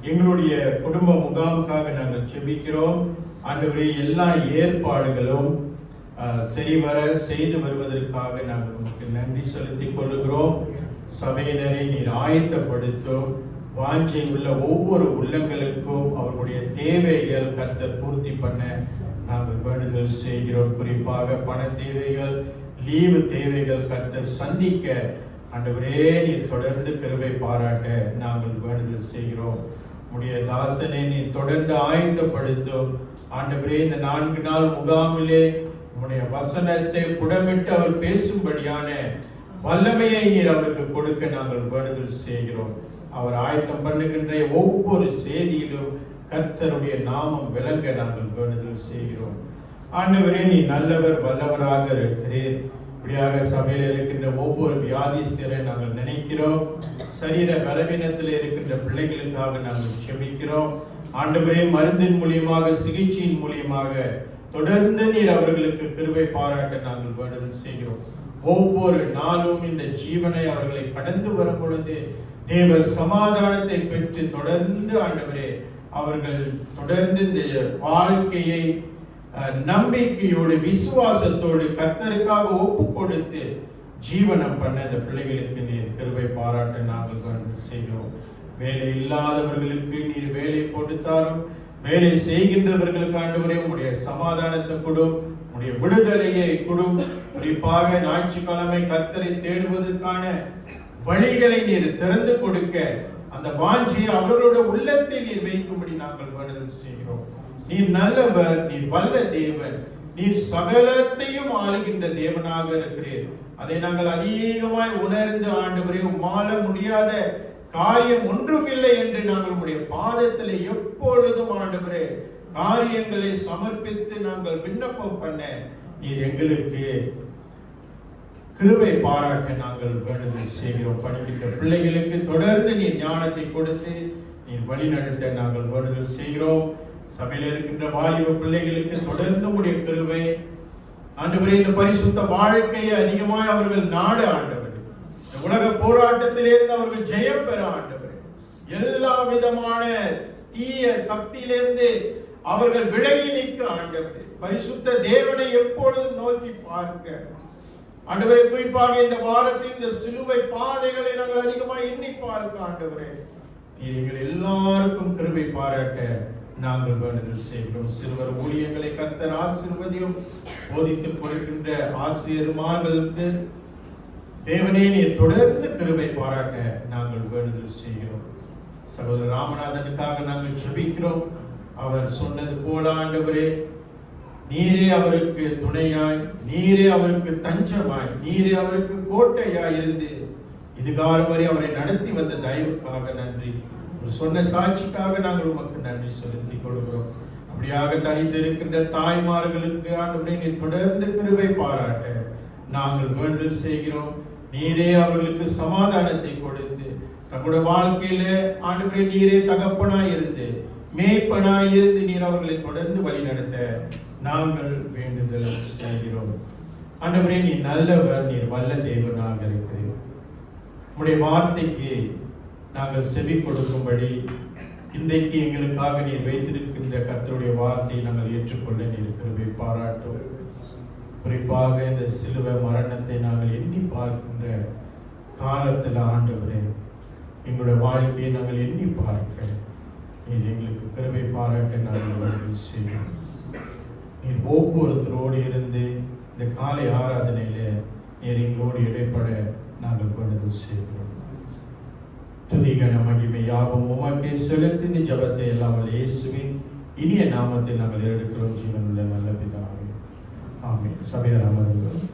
எங்களுடைய குடும்ப முகாமுக்காக நாங்கள் ஜெபிக்கிறோம். ஆண்டவரே, எல்லா ஏற்பாடுகளும் சரிவர செய்து வருவதற்காக நாங்கள் உங்களுக்கு நன்றி செலுத்திக் கொள்கிறோம். சபையினரை நீர் ஆயத்தப்படுத்தும். வாஞ்சை உள்ள ஒவ்வொரு உள்ளங்களுக்கும் அவர்களுடைய தேவைகள் கர்த்தர் பூர்த்தி பண்ண நாங்கள் வேண்டுதல் செய்கிறோம். குறிப்பாக பண தேவைகள், லீவு தேவைகள் கர்த்தர் சந்திக்க ஆண்டவரே நீர் தொடர்ந்து கிருபை பாராட்ட நாங்கள் வேண்டுதல் செய்கிறோம். உம்முடைய தாசனை நீர் தொடர்ந்து ஆயத்தப்படுத்தும். ஆண்டவரே, இந்த 4 நாள் முகாமிலே உம்முடைய வசனத்தை புடமிட்டு அவர் பேசும்படியான வல்லமையை நீர் அவருக்கு கொடுக்க நாங்கள் வேண்டுதல் செய்கிறோம். அவர் ஆயத்தம் பண்ணுகின்ற ஒவ்வொரு செய்தியிலும் கர்த்தருடைய நாமம் விளங்க நாங்கள் வேண்டுதல் செய்கிறோம். ஆண்டவரே, நீ நல்லவர் வல்லவராக இருக்கிறீர். இப்படியாக சபையில் இருக்கின்ற ஒவ்வொரு வியாதிஸ்தரை நாங்கள் நினைக்கிறோம். சரீர பலவீனத்தில் இருக்கின்ற பிள்ளைகளுக்காக நாங்கள் செபிக்கிறோம். ஆண்டவரே, மருந்தின் மூலியமாக சிகிச்சையின் மூலியமாக தொடர்ந்து நீர் அவர்களுக்கு கிருபை பாராட்ட நாங்கள் வேண்டுதல் செய்கிறோம். ஒவ்வொரு நாளும் இந்த ஜீவனை அவர்களை கடந்து வரும் பொழுது தேவ சமாதானத்தை பெற்று தொடர்ந்து ஆண்டவரே அவர்கள் தொடர்ந்து இந்த வாழ்க்கையை நம்பிக்கையோடு விசுவாசத்தோடு கர்த்தருக்காக ஒப்பு கொடுத்து ஜீவனம் பண்ண இந்த பிள்ளைகளுக்கு நீர் கிருபை பாராட்ட நாங்கள் வேண்டுதல் செய்கிறோம். வேலை இல்லாதவர்களுக்கு நீர் வேலை கொடுத்தாரும், வேலை செய்கின்றவர்களுக்கு ஆண்டவரே உம்முடைய சமாதானத்தை கொடும், உம்முடைய விடுதலையை கொடும். குறிப்பாக ஞாயிற்றுக்கிழமை கர்த்தரை தேடுவதற்கான வழிகளை நீர் திறந்து கொடுக்க அந்த வாஞ்சியை அவர்களோட உள்ளத்தில் நீர் வைக்கும்படி நாங்கள் வேண்டுதல் செய்கிறோம். நீர் நல்லவர், நீர் வல்ல தேவன், நீர் சகலத்தையும் ஆளுகின்ற தேவனாக இருக்கிறீர். அதை நாங்கள் அதிகமாய் உணர்ந்து ஆண்டவரே உம்மால முடியாத காரியம் ஒன்றும் இல்லை என்று நாங்கள் உம்முடைய பாதத்தில் எப்பொழுதும் ஆண்டவரே காரியங்களை சமர்ப்பித்து நாங்கள் விண்ணப்பம் பண்ண நீர் எங்களுக்கு கிருபை பாராட்ட நாங்கள் வேண்டுதல் செய்கிறோம். படிக்கின்ற பிள்ளைகளுக்கு தொடர்ந்து நீர் ஞானத்தை கொடுத்து நீர் வழி நடத்த நாங்கள் வேண்டுதல் செய்கிறோம். சபையில் இருக்கின்ற வாலிப பிள்ளைகளுக்கு தொடர்ந்து உடைய கிருபை ஆண்டவரே, இந்த பரிசுத்த வாழ்க்கையை அதிகமாய் அவர்கள் நாடு ஆண்டவரே, இந்த உலக போராட்டத்திலிருந்து அவர்கள் ஜெயம் பெற ஆண்டவரே, எல்லா விதமான தீய சக்தியிலிருந்து அவர்கள் விலகி நிற்க ஆண்டவரே, பரிசுத்த தேவனை எப்பொழுதும் நோக்கி பார்க்க ஆண்டவரே, குறிப்பாக இந்த வாரத்தின் இந்த சிலுவை பாதைகளை நாங்கள் அதிகமாக எண்ணி பார்க்க ஆண்டவரே, எங்கள் எல்லாருக்கும் கிருபை பாராட்ட நாங்கள் வேண்டுதல் செய்கிறோம். சிறுவர் ஊழியங்களை கர்த்தர் ஆசீர்வதியும். போதித்துக் கொடுக்கின்ற ஆசிரியர்மார்களுக்கு தேவனே நீர் தொடர்ந்து கிருபை பாராட்ட நாங்கள் வேண்டுதல் செய்கிறோம். சகோதரர் ராமநாதனுக்காக நாங்கள் ஜெபிக்கிறோம். அவர் சொன்னது போல ஆண்டவரே, நீரே அவருக்கு துணையாய், நீரே அவருக்கு தஞ்சமாய், நீரே அவருக்கு கோட்டையாய் இருந்து இதுகாலம் வரை அவரை நடத்தி வந்த தயவுக்காக நன்றி. ஒரு சொன்ன சாட்சிக்காக நாங்கள் உமக்கு நன்றி செலுத்திக் கொள்கிறோம். அப்படியாக தனித்து இருக்கின்ற தாய்மார்களுக்கு ஆண்டவரே நீர் தொடர்ந்து கிருபை பாராட்ட நாங்கள் வேண்டுதல் செய்கிறோம். நீரே அவர்களுக்கு சமாதானத்தை கொடுத்து தங்களுடைய வாழ்க்கையில ஆண்டவரே நீரே தகப்பனாய் இருந்து மேய்ப்பனாய் இருந்து நீர் அவர்களை தொடர்ந்து வழி நடத்த நாங்கள் வேண்டுதல் செய்கிறோம். ஆண்டவரே, நீ நல்லவர், நீர் வல்ல தேவனாக இருக்கிறீர். உம்முடைய வார்த்தைக்கு நாங்கள் செவி கொடுக்கும்படி இன்றைக்கு எங்களுக்காக நீர் வைத்திருக்கின்ற கர்த்தருடைய வார்த்தையை நாங்கள் ஏற்றுக்கொள்ள நீர் கிருபை பாராட்டும். குறிப்பாக இந்த சிலுவை மரணத்தை நாங்கள் எண்ணி பார்க்கின்ற காலத்தில் ஆண்டவரே, எங்களுடைய வாழ்க்கையை நாங்கள் எண்ணி பார்க்க நீர் எங்களுக்கு கிருபை பாராட்ட நாங்கள் செய்வோம். நீர் ஒவ்வொருத்தரோடு இருந்து இந்த காலை ஆராதனையில நீர் எங்களோடு இடைப்பட நாங்கள் வேண்டுதல் செய்கிறோம். துதிகன மகிமை யாவும் உமக்கே செலுத்தி இந்த ஜபத்தை எல்லாம் இயேசுவின் இனிய நாமத்தில் நாங்கள் எடுக்கிறோம். ஜீவனுள்ள நல்ல பிதாவே, ஆமென். சபையார் அமர்வுகள்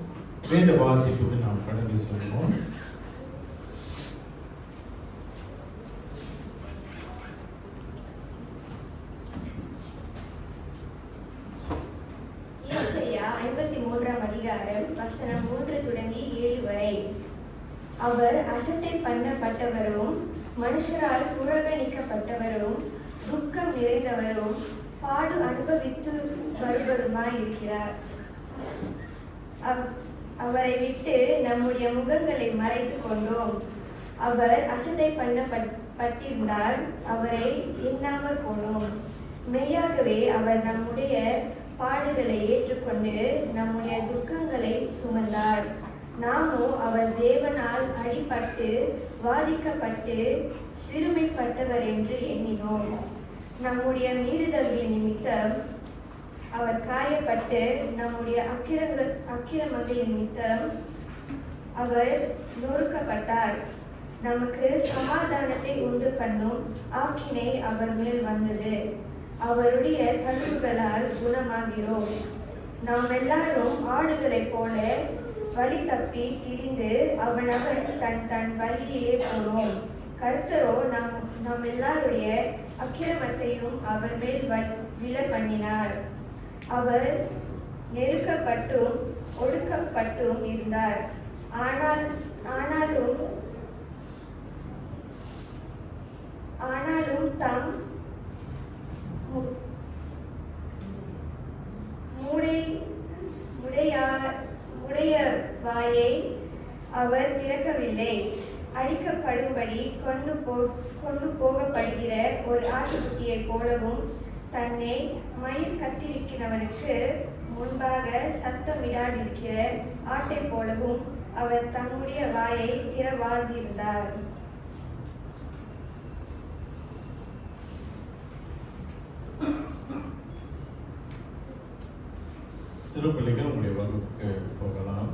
வேத வாசிப்புக்கு நாம் கடந்து செல்வோம். ஏசாயா 53 அதிகாரம் வசனம் 3 தொடங்கி 7 வரை. அவர் அசட்டை பண்ணப்பட்டவரும் மனுஷரால் புறக்கணிக்கப்பட்டவரும் துக்கம் நிறைந்தவரும் பாடு அனுபவித்து வருவருமாய் இருக்கிறார். அவரை விட்டு நம்முடைய முகங்களை மறைத்து கொண்டோம். அவர் அசட்டை பண்ணப்பட்டிருந்தால் அவரை எண்ணாமல் போனோம். மெய்யாகவே அவர் நம்முடைய பாடுகளை ஏற்றுக்கொண்டு நம்முடைய துக்கங்களை சுமந்தார். நாமோ அவர் தேவனால் அடிபட்டு வாதிக்கப்பட்டு சிறுமைப்பட்டவர் என்று எண்ணினோம். நம்முடைய மீறுதல்களின் நிமித்தம் அவர் காயப்பட்டு நம்முடைய அக்கிரமங்களின் நிமித்தம் அவர் நொறுக்கப்பட்டார். நமக்கு சமாதானத்தை உண்டு பண்ணும் ஆக்கினை அவர் மேல் வந்தது. அவருடைய தழும்புகளால் குணமாகிறோம். நாம் எல்லாரும் ஆடுகளைப் போல வழி தப்பி திரிந்து அவனவன் தன் தன் வழியிலே போனோம். கர்த்தரோ நம் எல்லாருடைய அக்கிரமத்தையும் அவர் மேல் விழ பண்ணினார். அவர் நெருக்கப்பட்டும் ஒடுக்கப்பட்டும் இருந்தார். ஆனாலும் தம் முடைய வாயை அவர் திறக்கவில்லை. அடிக்கப்படும்படி கொண்டு போகப்படுகிற ஒரு ஆட்டுக்குட்டியைப் போலவும் தன்னை மயிர் கத்திரிக்கிறவனுக்கு முன்பாக சத்தமிடாதிருக்கிற ஆட்டைப் போலவும் அவர் தன்னுடைய வாயை திறவாதிருந்தார். சிறு பிள்ளைகள் உங்களுடைய வகுப்புக்கு போகலாம்.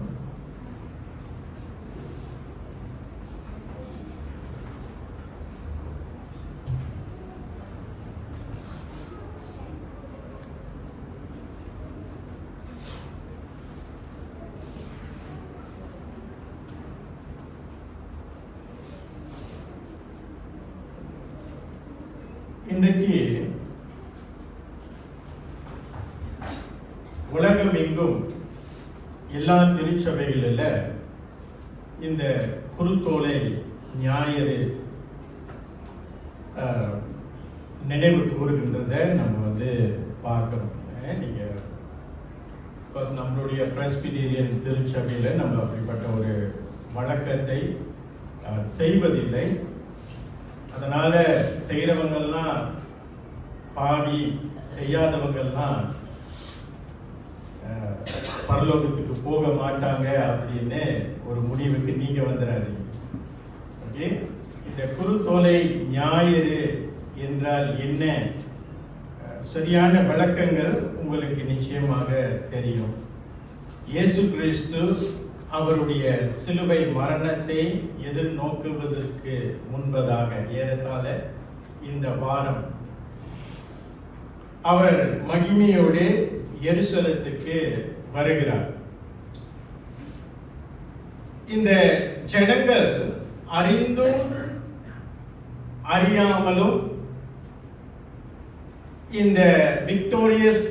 இன்றைக்கு உலகம் எங்கும் எல்லா திருச்சபைகளில் இந்த குருத்தோலை ஞாயிறு நினைவு கூறுகின்றதை நம்ம பார்க்கணும். நீங்கள் நம்மளுடைய பிரஸ்பிடீரியன் திருச்சபையில் நம்ம அப்படிப்பட்ட ஒரு வழக்கத்தை செய்வதில்லை. அதனால் செய்கிறவங்கள்லாம் பாவி, செய்யாதவங்கள்லாம் பரலோகத்துக்கு போக மாட்டாங்க அப்படின்னு ஒரு முடிவுக்கு நீங்கள் வந்துடாதீங்க. ஓகே, இந்த குருத்தோலை ஞாயிறு என்றால் என்ன, சரியான விளக்கங்கள் உங்களுக்கு நிச்சயமாக தெரியும். இயேசு கிறிஸ்து அவருடைய சிலுவை மரணத்தை எதிர்நோக்குவதற்கு முன்பதாக ஏறத்தாழ இந்த வாரம் அவர் மகிமையோடு எருசலேத்துக்கு வருகிறார். இந்த ஜனங்கள் அறிந்தும் அறியாமலும் இந்த விக்டோரியஸ்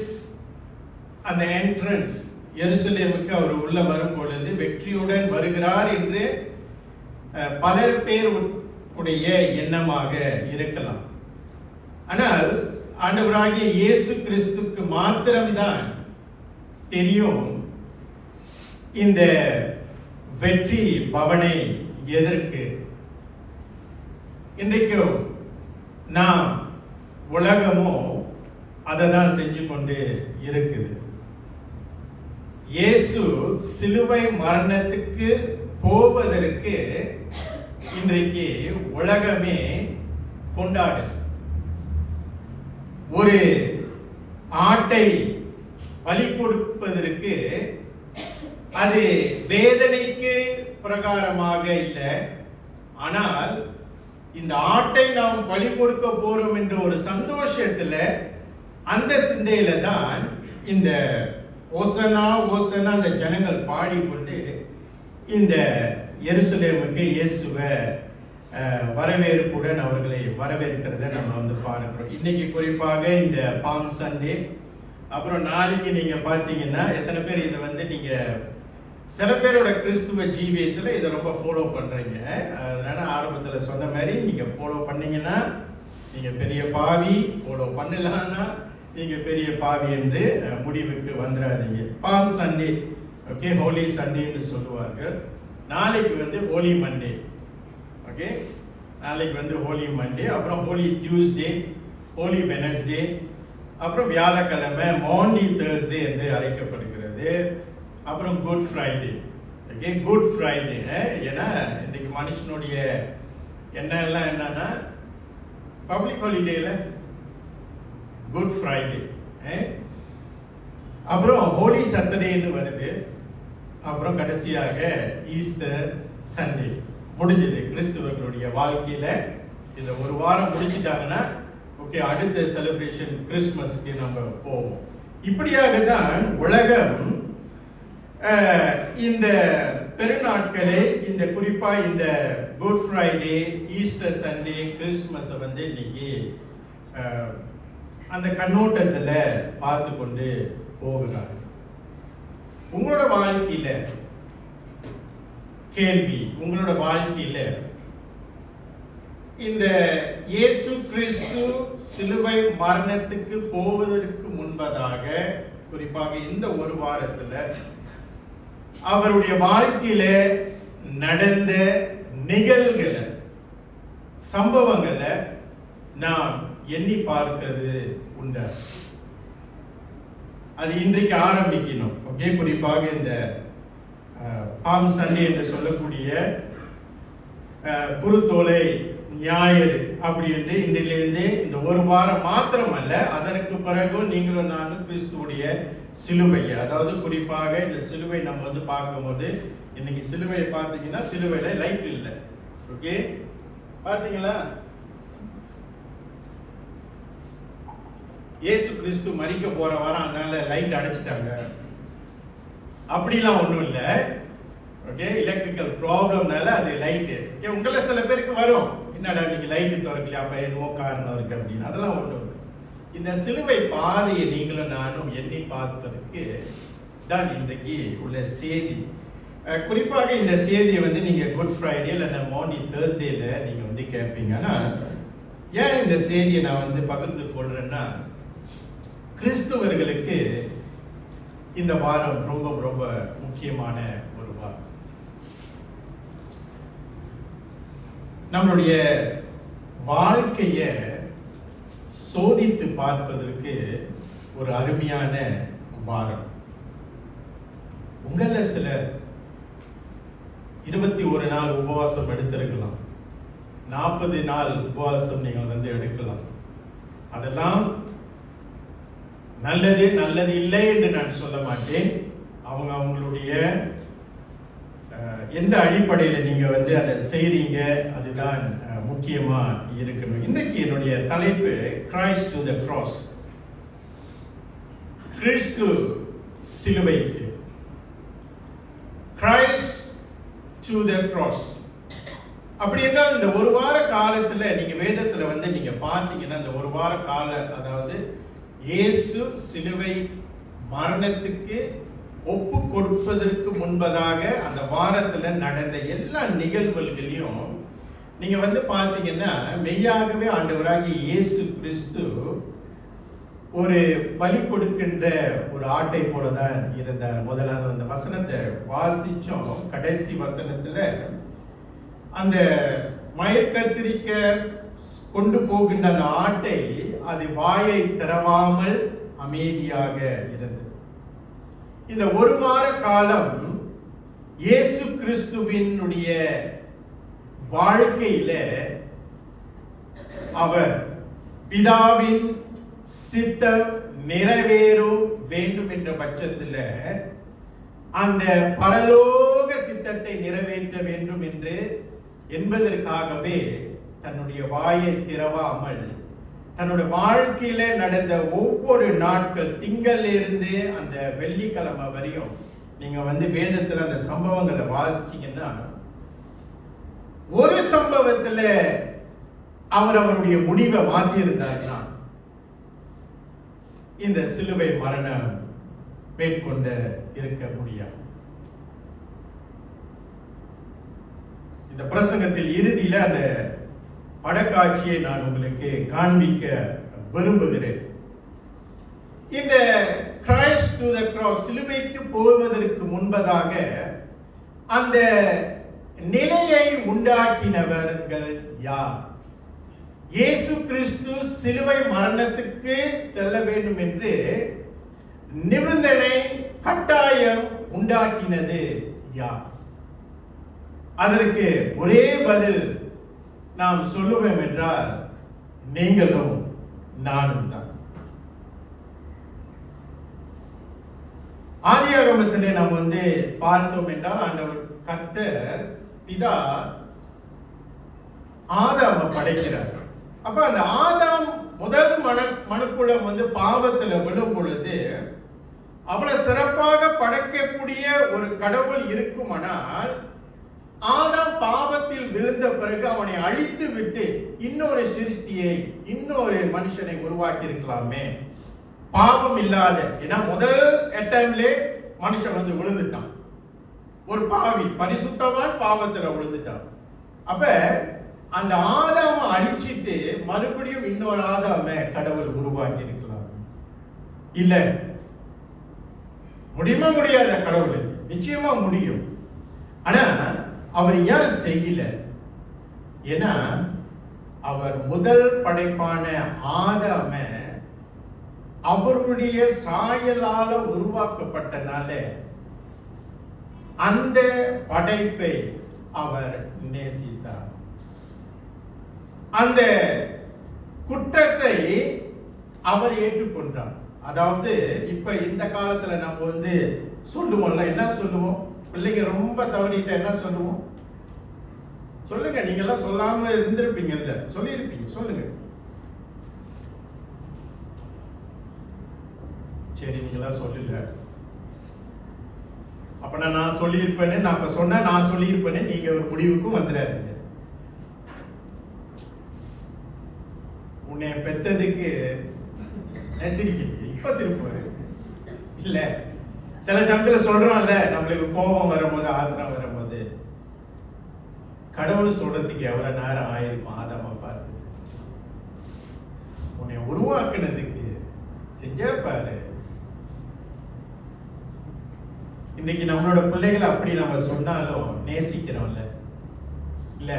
அந்த என்ட்ரன்ஸ் எருசலேமுக்கு அவர் உள்ள வரும் பொழுது வெற்றியுடன் வருகிறார் என்று பலர் பேர் உடைய எண்ணமாக இருக்கலாம். ஆனால் ஆண்டவராகிய இயேசு கிறிஸ்துக்கு மாத்திரம்தான் தெரியும் இந்த வெற்றி பவனை எதற்கு. இன்றைக்கும் நாம் உலகமோ அதை தான் செஞ்சு கொண்டு இருக்குது. இயேசு சிலுவை மரணத்துக்கு போவதற்கு இன்றைக்கு உலகமே கொண்டாடு. ஒரு ஆட்டை பலி கொடுப்பதற்கு அது வேதனைக்கு பிரகாரமாக இல்லை, ஆனால் இந்த ஆட்டை நாம் பலி கொடுக்க போறோம் என்ற ஒரு சந்தோஷத்துல அந்த சிந்தையில தான் இந்த ஓசனா ஓசனா அந்த ஜனங்கள் பாடிக்கொண்டு இந்த எருசலேமுக்கு இயேசுவை வரவேற்புடன் அவர்களை வரவேற்கிறத நம்ம பார்க்கிறோம். இன்னைக்கு குறிப்பாக இந்த பாம் சண்டே, அப்புறம் நாளைக்கு நீங்க பார்த்தீங்கன்னா எத்தனை பேர் இதை நீங்க சில பேரோட கிறிஸ்துவ ஜீவியத்தில் இதை ரொம்ப ஃபாலோ பண்றீங்க. அதனால ஆரம்பத்தில் சொன்ன மாதிரி நீங்க ஃபாலோ பண்ணீங்கன்னா நீங்க பெரிய பாவி, ஃபாலோ பண்ணலான்னா நீங்க பெரிய பாவி என்று முடிவுக்கு வந்துடாதீங்க. பாம் சண்டே, ஓகே, ஹோலி சண்டேன்னு சொல்லுவார்கள். நாளைக்கு ஹோலி மண்டே, ஓகே, நாளைக்கு ஹோலி மண்டே, அப்புறம் ஹோலி டியூஸ்டே, ஹோலி வெனஸ்டே, அப்புறம் வியாழக்கிழமை மாண்டி தேர்ஸ்டே என்று அழைக்கப்படுகிறது. அப்புறம் good Friday, okay, good Friday. ஏன்னா இன்னைக்கு மனுஷனுடைய எண்ணெல்லாம் என்னன்னா பப்ளிக் ஹாலிடேல குட் ஃப்ரைடே, அப்புறம் ஹோலி சாட்டர்டேன்னு வருது, அப்புறம் கடைசியாக ஈஸ்டர் சண்டே. முடிஞ்சது கிறிஸ்துவர்களுடைய வாழ்க்கையில. இந்த ஒரு வாரம் முடிச்சிட்டாங்கன்னா ஓகே, அடுத்த செலிப்ரேஷன் கிறிஸ்துமஸ்க்கு நம்ம போவோம். இப்படியாக தான் உலகம் இந்த பெருநாட்களை, இந்த குறிப்பா இந்த குட் ஃப்ரைடே, ஈஸ்டர் சண்டே, கிறிஸ்துமஸை இன்னைக்கு அந்த கண்ணோட்டத்தில் பார்த்து கொண்டு போகிறார். உங்களோட வாழ்க்கையில கேள்வி, உங்களோட வாழ்க்கையில இந்த இயேசு கிறிஸ்து சிலுவை மரணத்துக்கு போவதற்கு முன்பதாக, குறிப்பாக இந்த ஒரு வாரத்துல அவருடைய வாழ்க்கையில நடந்த நிகழ்வுகளை, சம்பவங்களை நாம் எண்ணி பார்க்கிறது உண்டு. அது இன்றைக்கு ஆரம்பிக்கணும். ஓகே, குறிப்பாக இந்த பாம் சண்டே என்று சொல்லக்கூடிய குருத்தோலை ஞாயிறு அப்படி என்று இன்றிலிருந்து இந்த ஒரு வாரம் மாத்திரம் அல்ல, அதற்கு பிறகு நீங்களும் நானும் கிறிஸ்துவுடைய சிலுவையை, அதாவது குறிப்பாக இந்த சிலுவை நம்ம வந்து பார்க்கும்போது, இன்னைக்கு சிலுவையை பார்த்தீங்கன்னா சிலுவையில லைட் இல்லை. ஓகே, பார்த்தீங்களா? இயேசு கிறிஸ்து மரிக்க போற வாரம் அதனால லைட் அடைச்சிட்டாங்க அப்படிலாம் ஒன்றும் இல்லை. ஓகே, எலக்ட்ரிக்கல் ப்ராப்ளம்னால அது லைட்டு. ஓகே, உங்களை சில பேருக்கு வரும், என்னடா இன்னைக்கு லைட்டு திறக்கலையா, அப்போ என்னவோ காரணம் இருக்கு அப்படின்னு. அதெல்லாம் ஒன்றும் இல்லை. இந்த சிலுவை பாதையை நீங்களும் நானும் எண்ணி பார்ப்பதற்கு தான் இன்றைக்கு உள்ள செய்தி. குறிப்பாக இந்த செய்தியை வந்து நீங்க குட் ஃப்ரைடே இல்லை மோண்டி தேர்ஸ்டேல நீங்க வந்து கேட்பீங்க. ஆனால் ஏன் இந்த செய்தியை நான் வந்து பகிர்ந்து கொள்றேன்னா, கிறிஸ்துவர்களுக்கு இந்த வாரம் ரொம்ப ரொம்ப முக்கியமான ஒரு வாரம். நம்மளுடைய வாழ்க்கையை சோதித்து பார்ப்பதற்கு ஒரு அருமையான வாரம். உங்கள சிலர் 21 நாள் உபவாசம் எடுத்திருக்கலாம், 40 நாள் உபவாசம் நீங்கள் வந்து எடுக்கலாம். அதெல்லாம் நல்லது நல்லது இல்லை என்று நான் சொல்ல மாட்டேன். அவங்களுடைய எந்த அடிப்படையில் நீங்க வந்து அதை செய்றீங்க அதுதான் முக்கியமா இருக்கணும். இன்னைக்கு என்னுடைய தலைப்பு கிரைஸ்ட் டு த கிராஸ், கிறிஸ்து சிலுவைக்கு. கிரைஸ்ட் டு த கிராஸ் அப்படி என்றால் இந்த ஒரு வார காலத்துல நீங்க வேதத்துல வந்து நீங்க பார்த்தீங்கன்னா, இந்த ஒரு வார கால, அதாவது இயேசு சிலுவை மரணத்துக்கு ஒப்பு கொடுப்பதற்கு முன்பதாக அந்த வாரத்துல நடந்த எல்லா நிகழ்வுகளையும் நீங்க வந்து பார்த்தீங்கன்னா, மெய்யாகவே ஆண்டவராகிய இயேசு கிறிஸ்து ஒரு பலி கொடுக்கின்ற ஒரு ஆட்டை போலதான் இருந்தார். முதலாவது அந்த வசனத்தை வாசிச்சோம். கடைசி வசனத்துல அந்த மயிர்கத்திரிக்க கொண்டு போகின்ற அந்த ஆட்டை அது வாயை திறவாமல் அமைதியாக இருந்தது. இந்த ஒரு வார காலம் இயேசு கிறிஸ்துவினுடைய வாழ்க்கையில அவர் பிதாவின் சித்தம் நிறைவேறும் வேண்டும் என்ற பட்சத்தில் அந்த பரலோக சித்தத்தை நிறைவேற்ற வேண்டும் என்பதற்காகவே தன்னுடைய வாயை திறவாமல் தன்னுடைய வாழ்க்கையில நடந்த ஒவ்வொரு நாட்கள், திங்கள் இருந்து அந்த வெள்ளிக்கிழமை வரையும் நீங்க வந்து வேதத்துல அந்த சம்பவங்களை வாசிச்சீங்கன்னா, ஒரு சம்பவத்துல அவருடைய முடிவை மாற்றியிருந்தார்னா இந்த சிலுவை மரணம் மேற்கொண்ட இருக்க முடியாது. இந்த பிரசங்கத்தில் இறுதியில அந்த படக்காட்சியை நான் உங்களுக்கு காண்பிக்க விரும்புகிறேன். இந்த கிரைஸ்ட் டு த கிராஸ், சிலுவைக்கு போவதற்கு முன்பதாக அந்த நிலையை உண்டாக்கினவர்கள் யார்? இயேசு கிறிஸ்து சிலுவை மரணத்துக்கு செல்ல வேண்டும் என்று நிபந்தனை கட்டாயம் உண்டாக்கினது யார்? அதற்கு ஒரே பதில் நாம் சொல்லுவோம் என்றால், நீங்களும் நானும் தான். ஆதியாகமத்திலே நாம் வந்து பார்த்தோம் என்றால், ஆண்டவர் கர்த்தர் பிதா ஆதாமை படைக்கிறார். அப்ப அந்த ஆதாம் முதல் மனுக்குளம் வந்து பாவத்துல விழும் பொழுது அவ்வளவு சிறப்பாக படைக்கக்கூடிய ஒரு கடவுள் இருக்குமானால், ஆதாம் பாவத்தில் விழுந்த பிறகு அவனை அழித்து விட்டு இன்னொரு சிருஷ்டியை, இன்னொரு மனுஷனை உருவாக்கி இருக்கலாமே. பாவம் இல்லாத, ஏன்னா முதல் அட்டம்ப்லே மனுஷன் வந்து விழுந்துட்டான். ஒரு பாவி பரிசுத்தவான் பாவத்துல விழுந்துட்டான். அப்ப அந்த ஆதாம அழிச்சிட்டு மறுபடியும் இன்னொரு ஆதாம கடவுள் உருவாக்கி இருக்கலாம். இல்ல, முடியுமா? முடியாத? கடவுள் நிச்சயமா முடியும். ஆனா அவர் ஏன் செய்யல? ஏன்னா அவர் முதல் படைப்பான ஆதாம அவருடைய சாயலால உருவாக்கப்பட்டனால அந்த படைப்பை அவர் நேசித்தார். அந்த குற்றத்தை அவர் ஏற்றுக்கொண்டார். அதாவது இப்ப இந்த காலத்துல நம்ம வந்து சொல்லுவோம்ல, என்ன சொல்லுவோம்? பிள்ளைங்க ரொம்ப தவறிட்ட என்ன சொல்லுவோம்? சொல்லுங்க. நீங்க எல்லாம் சொல்லாம இருந்திருப்பீங்கல்ல, சொல்லியிருப்பீங்க, சொல்லுங்க. சரி, நீங்களா சொல்லல. அப்ப நான் சொல்லியிருப்பேன்னு, நான் இப்ப சொன்னா நான் சொல்லியிருப்பேன்னு நீங்க ஒரு முடிவுக்கும் வந்துடாதீங்க. உன்னை பெத்ததுக்கு சிரிக்கிறீங்க, இப்ப சிரிப்பு வரும் இல்ல? சில சமயத்துல சொல்றோம்ல, நம்மளுக்கு கோபம் வரும்போது, ஆத்திரம் வரும்போது, கடவுள் சொல்றதுக்கு எவ்வளவு நேரம் ஆயிருக்கும் ஆதாம பார்த்து. உன்னை உருவாக்குனதுக்கு செஞ்ச பாரு. இன்னைக்கு நம்மளோட பிள்ளைகளை அப்படி நம்ம சொன்னாலும் நேசிக்கிறோம்ல, இல்ல?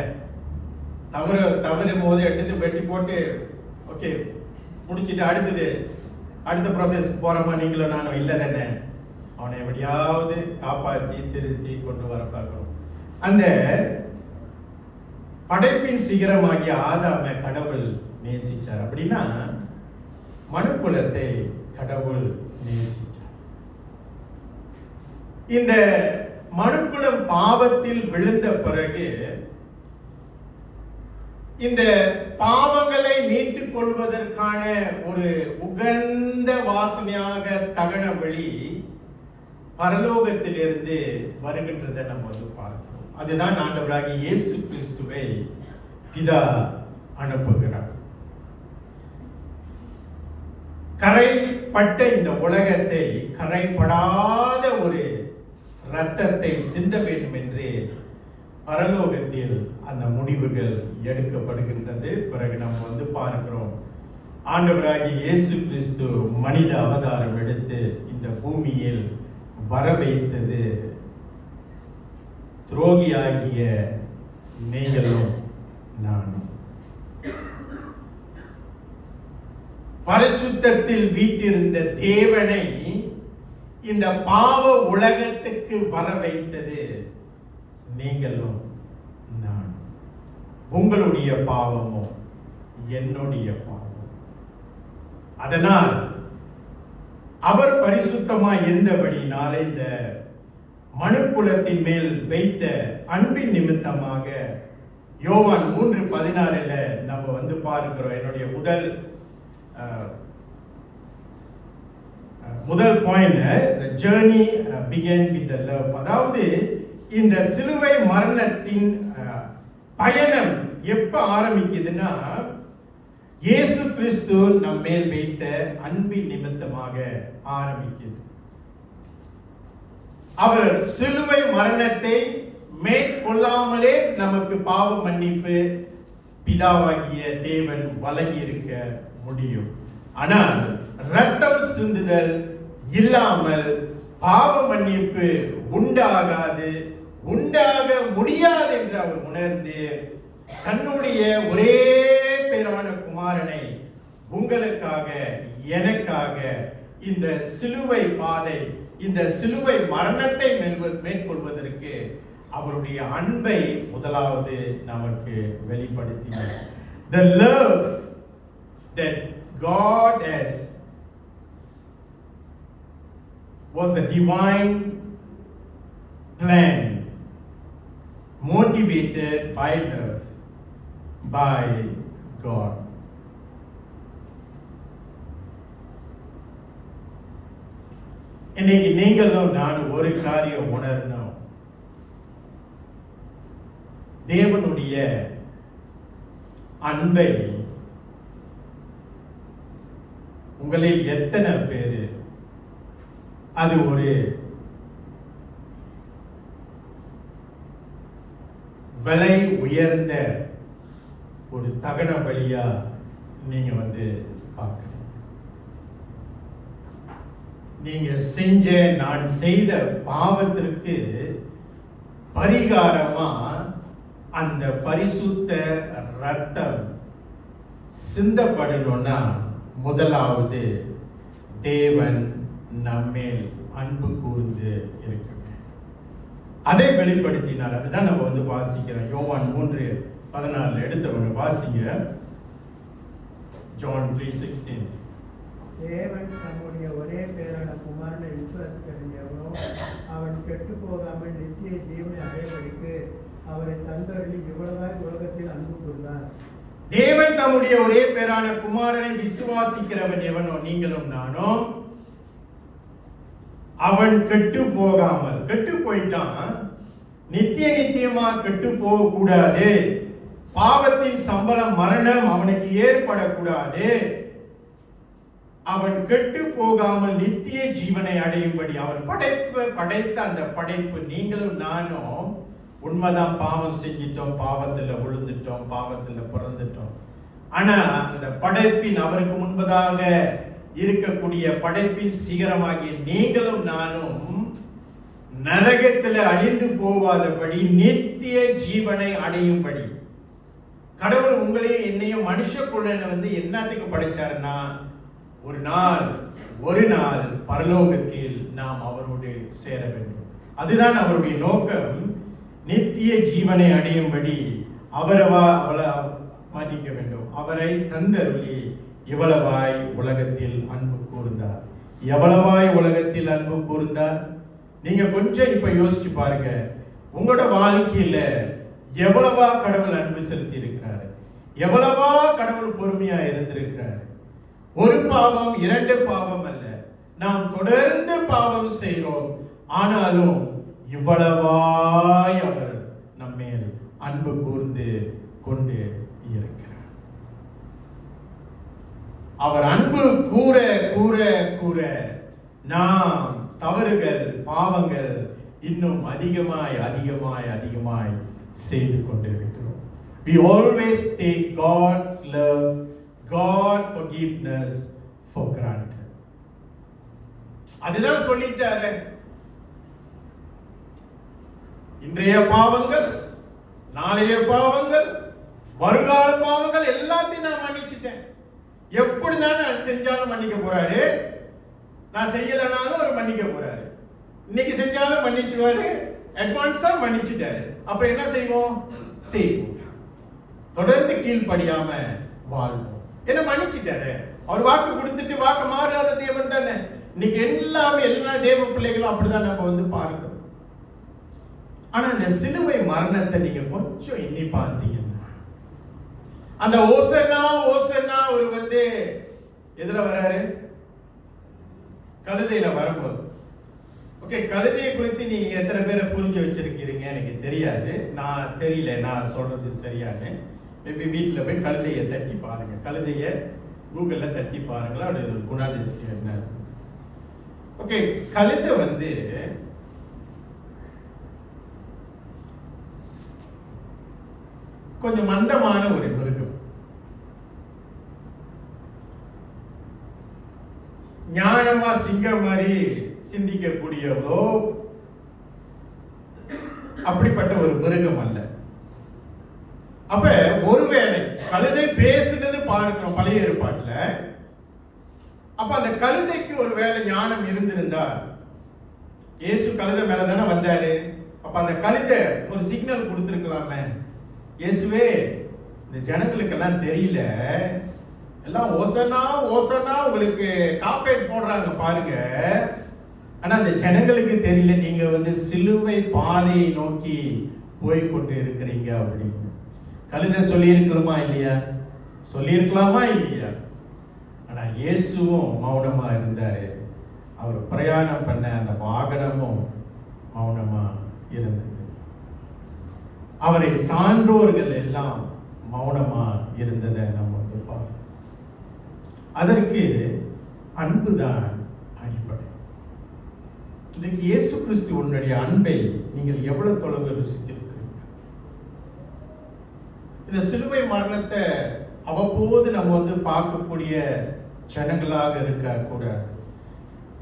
தவறும் போது எடுத்து வெட்டி போட்டு ஓகே முடிச்சுட்டு அடுத்த ப்ராசஸ்க்கு போறோமா நீங்களும் நானும்? இல்லை தானே? அவனை எப்படியாவது காப்பாற்றி திருத்தி கொண்டு வர பார்க்கிறோம். அந்த படைப்பின் சிகரமாகிய ஆதாம கடவுள் நேசிச்சார். அப்படின்னா மனுக்குலத்தை கடவுள் நேசிச்சார். இந்த மனுக்குலம் பாவத்தில் விழுந்த பிறகு இந்த பாவங்களை மீட்டுக் கொள்வதற்கான ஒரு உகந்த வாசனையாக தகன வழி பரலோகத்திலிருந்து வருகின்றதை நம்ம வந்து பார்க்கிறோம். அதுதான் ஆண்டவராகிய இயேசு கிறிஸ்துவை பிதா அனுப்புகிறார். கரைப்பட்ட இந்த உலகத்தை கரைப்படாத ஒரு இரத்தத்தை சிந்த வேண்டும் என்று பரலோகத்தில் அந்த முடிவுகள் எடுக்கப்படுகின்றது. பிறகு நம்ம வந்து பார்க்கிறோம், ஆண்டவராகிய இயேசு கிறிஸ்து மனித அவதாரம் எடுத்து இந்த பூமியில் வர வைத்தது துரோகியாகிய நீங்களும் நானும். பரிசுத்தத்தில் வீட்டிருந்த தேவனை இந்த பாவ உலகத்துக்கு வர வைத்தது நீங்களும் நான். உங்களுடைய பாவமோ என்னுடைய பாவம். அதனால் அவர் பரிசுத்தமாய் இருந்தபடினாலே இந்த மனுக்குலத்தின் மேல் வைத்த அன்பின் நிமித்தமாக யோவான் 3:16 நம்ம வந்து பார்க்கிறோம். என்னுடைய முதல் point, the journey began with the love. அதாவது இந்த சிலுவை மரணத்தின் பயணம் எப்ப ஆரம்பிக்குதுன்னா, இயேசு கிறிஸ்து நம் மேல் வைத்த அன்பின் நிமித்தமாக ஆரம்பிக்குது. அவர் சிலுவை மரணத்தை மேற்கொள்ளாமலே நமக்கு பாவ மன்னிப்பு பிதாவாகிய தேவன் வழங்கி இருக்க முடியும். ஆனால் இரத்தம் சிந்துதல் இல்லாமல் பாவ மன்னிப்பு உண்டாக முடியாது என்று அவர் உணர்ந்து தன்னுடைய ஒரே பேரான குமாரனை உங்களுக்காக எனக்காக இந்த சிலுவை பாதை, இந்த சிலுவை மரணத்தை மேற்கொள்வதற்கு அவருடைய அன்பை முதலாவது நமக்கு வெளிப்படுத்தினார். The love that God has was the divine plan, motivated by love by God. இன்னைக்கு நீங்களும் நான் ஒரு காரியம் உணரணும். தேவனுடைய அன்பை உங்களில் எத்தனை பேர் அது ஒரு விலை உயர்ந்த ஒரு தகன பலியா நீங்க பார்க்கிறீங்க? நீங்க செஞ்ச நான் செய்த பாவத்திற்கு பரிகாரமா அந்த பரிசுத்த ரத்தம் சிந்தப்படணும்னா முதலாவது தேவன் நம்மேல் அன்பு கூர்ந்து இருக்க வேண்டும். அதை வெளிப்படுத்தினார். அதுதான் நம்ம வாசிக்கிறோம். யோவான் 3:14 எடுத்தவங்க வாசிங்க. John 3:16. தேவன் தம்முடைய ஒரே பேரான குமாரனை விசுவாசிக்கிறவன் எவனோ அவன் கெட்டு போகாமல் நித்திய ஜீவனை அடைவதற்கு அவரை தந்தருளி இவ்வளவாய் உலகத்தில் அன்பு கூர்ந்தார். தேவன் தம்முடைய ஒரே பேரான குமாரனை விசுவாசிக்கிறவன் எவனோ, நீங்களும் நானும், அவன் கெட்டு போகாமல், கெட்டு போயிட்டான், நித்தியமா கெட்டு போக கூடாது, பாவத்தின் சம்பளம் மரணம் அவனுக்கு ஏற்படக்கூடாது, அவன் கெட்டு போகாமல் நித்திய ஜீவனை அடையும்படி அவர் படைத்த அந்த படைப்பு நீங்களும் நானும். உண்மைதான், பாவம் செஞ்சிட்டோம், பாவத்துல விழுந்துட்டோம், பாவத்துல பிறந்துட்டோம். ஆனா அந்த படைப்பின், அவருக்கு முன்பதாக இருக்கக்கூடிய படைப்பின் சிகரமாகிய நீங்களும் நானும் நரகத்தில் அழிந்து போவாதபடி நித்திய ஜீவனை அடையும்படி கடவுள் உங்களையும் என்னையும் மனுஷ குலனை என்னத்துக்கு படைச்சாருன்னா, ஒரு நாள் பரலோகத்தில் நாம் அவரோடு சேர வேண்டும். அதுதான் அவருடைய நோக்கம். நித்திய ஜீவனை அடையும்படி அவளை மதிக்க வேண்டும். அவரை தந்தருளி எவ்வளவாய் உலகத்தில் அன்பு கூர்ந்தார். எவ்வளவாய் உலகத்தில் அன்பு கூர்ந்தார்? நீங்க கொஞ்சம் இப்ப யோசிச்சு பாருங்க. உங்களோட வாழ்க்கையில எவ்வளவா கடவுள் அன்பு செலுத்தி இருக்கிறாரு, எவ்வளவா கடவுள் பொறுமையா இருந்திருக்கிறார். ஒரு பாவம், 2 பாவம் அல்ல, நாம் தொடர்ந்து பாவம் செய்கிறோம். ஆனாலும் இவ்வளவாய் அவர் நம்மேல் அன்பு கூர்ந்து கொண்டு இருக்கிறார். அவர் அன்பு கூற கூற கூற நாம் தவறுகள், பாவங்கள் இன்னும் அதிகமாய் அதிகமாய் அதிகமாய் செய்து கொண்டு இருக்கிறோம். We always take God's love, God's forgiveness for granted. அதுதான் சொல்லிட்டாரு. இன்றைய பாவங்கள், நாளைய பாவங்கள், வருங்கால பாவங்கள் எல்லாத்தையும் நான் மன்னிச்சிட்டேன். எப்படி நான் செஞ்சாலும் மன்னிக்க போறாரு, நான் செய்யலனாலும் அவர் மன்னிக்க போறாரு. இன்னைக்கு செஞ்சாலும் மன்னிச்சுவாரு, அட்வான்ஸா மன்னிச்சுட்டாரு. அப்புறம் என்ன செய்வோம்? தொடர்ந்து கீழ்படியாம வாழ்வோம். என்ன மன்னிச்சுட்டாரு, அவர் வாக்கு கொடுத்துட்டு வாக்கு மாறாத தேவன் தானே. இன்னைக்கு எல்லா தேவ பிள்ளைகளும் அப்படிதான் நம்ம பார்க்கிறோம். ஆனா அந்த சிலுவை மரணத்தை நீங்க கொஞ்சம் எண்ணி பார்த்தீங்கன்னா, அந்த ஓசன்னா ஒரு எதுல வராரு? கழுதையில வரும்போது. ஓகே, கழுதையை குறித்து நீங்க எத்தனை பேரை புரிஞ்சு வச்சிருக்கீங்க எனக்கு தெரியாது. நான் சொல்றது சரியானு. மேபி வீட்டில் போய் கழுதையை தட்டி பாருங்க, கழுதைய கூகுள்ல தட்டி பாருங்களா, அவருடைய குணாதிசயம் என்ன. ஓகே, கழுதை கொஞ்சம் மந்தமான ஒரு மிருகம். ஞானமா சிங்கம் மாதிரி சிந்திக்கக்கூடியவோ அப்படிப்பட்ட ஒரு மிருகம் அல்ல. அப்ப ஒருவேளை கழுதை பேசுனது பார்க்கிறோம் பழைய ஏற்பாட்டுல. அப்ப அந்த கழுதைக்கு ஒரு வேளை ஞானம் இருந்திருந்தா, இயேசு கழுதை மேலதானே வந்தாரு. அப்ப அந்த கழுதை ஒரு சிக்னல் கொடுத்திருக்கலாமே, இயேசுவே இந்த ஜனங்களுக்கெல்லாம் தெரியல, எல்லாம் ஓசனா உங்களுக்கு காப்பேட் போடுறாங்க பாருங்க, ஆனா அந்த ஜனங்களுக்கு தெரியல நீங்க சிலுவை பாதையை நோக்கி போய் கொண்டு இருக்கிறீங்க அப்படின்னு. கழுதை சொல்லியிருக்கலாமா இல்லையா? ஆனா இயேசுவும் மௌனமா இருந்தாரு. அவர் பிரயாணம் பண்ண அந்த வாகனமும் மௌனமா இருந்தது. அவரை சான்றோர்கள் எல்லாம் மௌனமா இருந்ததை நம்ம வந்து பார்க்கிறோம். அதற்கு அன்புதான் அடிப்படை. இன்றைக்கு இயேசு கிறிஸ்து உன்னுடைய அன்பை நீங்கள் எவ்வளவு தொலைவு ருசித்திருக்கிறீங்க? இந்த சிலுவை மரணத்தை அவ்வப்போது நம்ம வந்து பார்க்கக்கூடிய ஜனங்களாக இருக்க கூடாது.